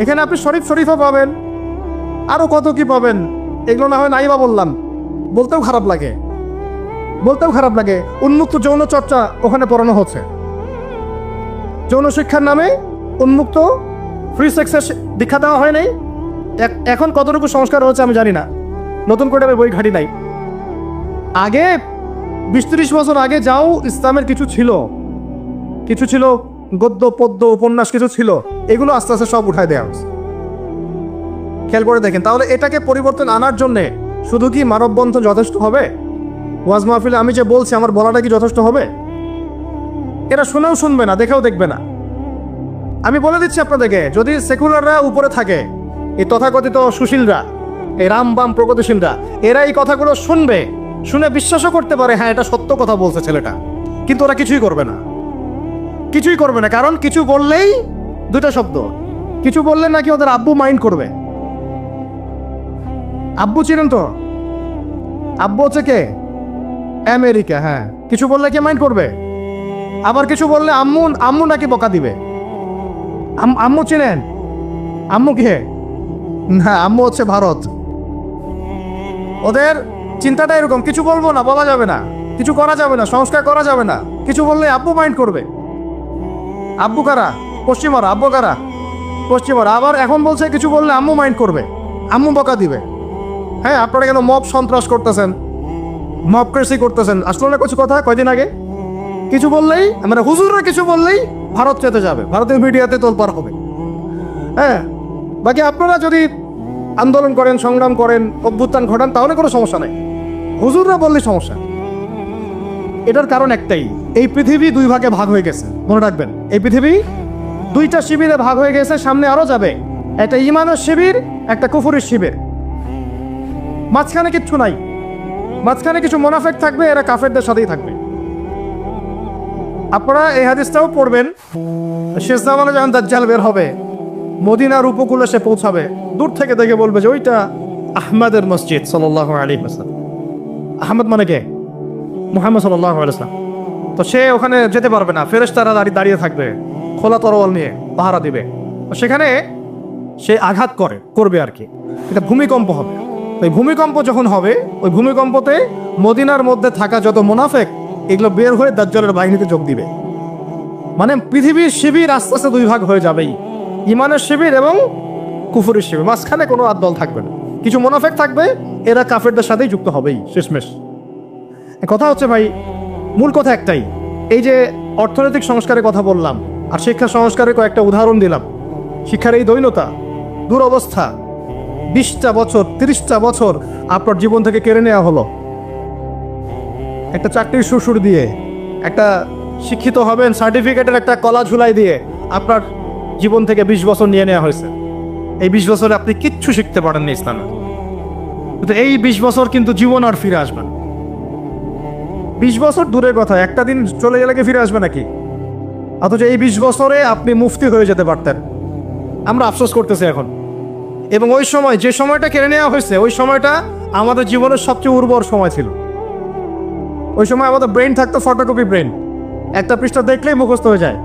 S1: এখানে আপনি শরীফ শরীফা পাবেন, আরো কত কি পাবেন, এগুলো না হয় নাই বা বললাম, বলতেও খারাপ লাগে, বলতেও খারাপ লাগে। উন্মুক্ত যৌন চর্চা ওখানে পড়ানো হচ্ছে, যৌন শিক্ষার নামে উন্মুক্ত ফ্রি সেক্সের দীক্ষা দেওয়া হয় নাই। এখন কতটুকু সংস্কার হচ্ছে আমি জানি না, নতুন করে আমি বই ঘাটি নাই। আগে 20-30 বছর আগে যাও ইসলামের কিছু ছিল, গদ্য পদ্য উপন্যাস কিছু ছিল, এগুলো আস্তে আস্তে সব উঠায় দেওয়া হচ্ছে। খেয়াল করে দেখেন, তাহলে এটাকে পরিবর্তন আনার জন্যে শুধু কি মানববন্ধন যথেষ্ট হবে? ওয়াজ মাহফিলে আমি যে বলছি আমার বলাটা কি যথেষ্ট হবে? এরা শুনেও শুনবে না, দেখেও দেখবে না। আমি বলে দিচ্ছি আপনাদেরকে, যদি সেকুলাররা উপরে থাকে, এই তথাকথিত সুশীলরা, এই রাম বাম প্রগতিশীলরা, এরা এই কথাগুলো শুনবে, শুনে বিশ্বাসও করতে পারে হ্যাঁ এটা সত্য কথা বলছে ছেলেটা, কিন্তু ওরা কিছুই করবে না, কিছুই করবে না। কারণ কিছু বললেই দুটা শব্দ, কিছু বললে নাকি ওদের আব্বু মাইন্ড করবে। আব্বু ছিলেন তো, আব্বু হচ্ছে কে? আমেরিকা। হ্যাঁ, কিছু বললে কে মাইন্ড করবে? আবার কিছু বললে আম্মু নাকি বকা দিবে। আম্মু চিনেন? আম্মু কে? না, আম্মু হচ্ছে ভারত। ওদের চিন্তাটা এরকম, কিছু বলবো না, বলা যাবে না, কিছু করা যাবে না, সংস্কার করা যাবে না, কিছু বললে আব্বু মাইন্ড করবে। আব্বু কারা? পশ্চিমারা। আব্বু কারা? পশ্চিমারা। আবার এখন বলছে কিছু বললে আম্মু মাইন্ড করবে, আম্মু বকা দিবে। হ্যাঁ, আপনারা কেন মব সন্ত্রাস করতেছেন, মবক্রেসি করতেছেন? আসলে না কিছু কথা কয়দিন আগে কিছু বললেই, মানে হুজুররা কিছু বললেই ভারত চেতে যাবে, ভারতীয় মিডিয়াতে তোলপাড় হবে। হ্যাঁ, বাকি আপনারা যদি আন্দোলন করেন, সংগ্রাম করেন, অভ্যুত্থান ঘটান, তাহলে কোনো সমস্যা নেই, হুজুররা বললে সমস্যা। এটার কারণ একটাই, এই পৃথিবী দুই ভাগে ভাগ হয়ে গেছে, মনে রাখবেন। এই পৃথিবী দুইটা শিবিরে ভাগ হয়ে গেছে, সামনে আরো যাবে। একটা ইমানের শিবির, একটা কুফুরের শিবির। মাঝখানে কিচ্ছু নাই, মাঝখানে কিছু মুনাফিক থাকবে, এরা কাফেরদের সাথেই থাকবে। আপনারা এই হাদিসটাও পড়বেন, শেষ জামানে যখন দাজ্জাল বের হবে, মদিনার উপকূলে সে পৌঁছাবে, দূর থেকে দেখে বলবে যে ওইটা আহমদের মসজিদ সাল্লাল্লাহু আলাইহি ওয়াসাল্লাম। আহমদ মানে কে? মুহাম্মদ সাল্লাল্লাহু আলাইহি ওয়াসাল্লাম। তো সে ওখানে যেতে পারবে না, ফেরেশতারা দাঁড়িয়ে থাকবে খোলা তরোয়াল নিয়ে, পাহারা দিবে। সেখানে সে আঘাত করবে আর কি, এটা ভূমিকম্প হবে। ওই ভূমিকম্প যখন হবে, ওই ভূমিকম্পতে মদিনার মধ্যে থাকা যত মুনাফিক, এগুলো বের হয়ে দাজ্জালের বাহিনীতে যোগ দিবে। মানে পৃথিবীর শিবির আস্তে আস্তে দুই ভাগ হয়ে যাবেই, ইমানের শিবির এবং কুফুরের শিবির। মাঝখানে কোনো দল থাকবে না, কিছু মুনাফিক থাকবে, এরা কাফেরদের সাথেই যুক্ত হবেই শেষমেশ। কথা হচ্ছে ভাই, মূল কথা একটাই, এই যে অর্থনৈতিক সংস্কারের কথা বললাম আর শিক্ষা সংস্কারের কয়েকটা উদাহরণ দিলাম, শিক্ষার এই দৈন্যতা, দুরবস্থা, 20টা বছর 30টা বছর আপনার জীবন থেকে কেড়ে নেওয়া হলো একটা চাকরির সুর দিয়ে, একটা শিক্ষিত হবেন সার্টিফিকেটের একটা কলা ঝুলাই দিয়ে আপনার জীবন থেকে 20 বছর নিয়ে নেওয়া হয়েছে। এই 20 বছরে আপনি কিচ্ছু শিখতে পারেননি ইসলামে, কিন্তু এই 20 বছর কিন্তু জীবন আর ফিরে আসবে না। 20 বছর দূরের কথা, একটা দিন চলে গেলে কি ফিরে আসবে নাকি? অথচ এই 20 বছরে আপনি মুফতি হয়ে যেতে পারতেন। আমরা আফসোস করতেছি এখন। এবং ওই সময়, যে সময়টা কেড়ে নেওয়া হয়েছে, ওই সময়টা আমাদের জীবনের সবচেয়ে উর্বর সময় ছিল। ওই সময় আমাদের ব্রেন থাকতো ফটোকপি ব্রেন, একটা পৃষ্ঠা দেখলেই মুখস্থ হয়ে যায়।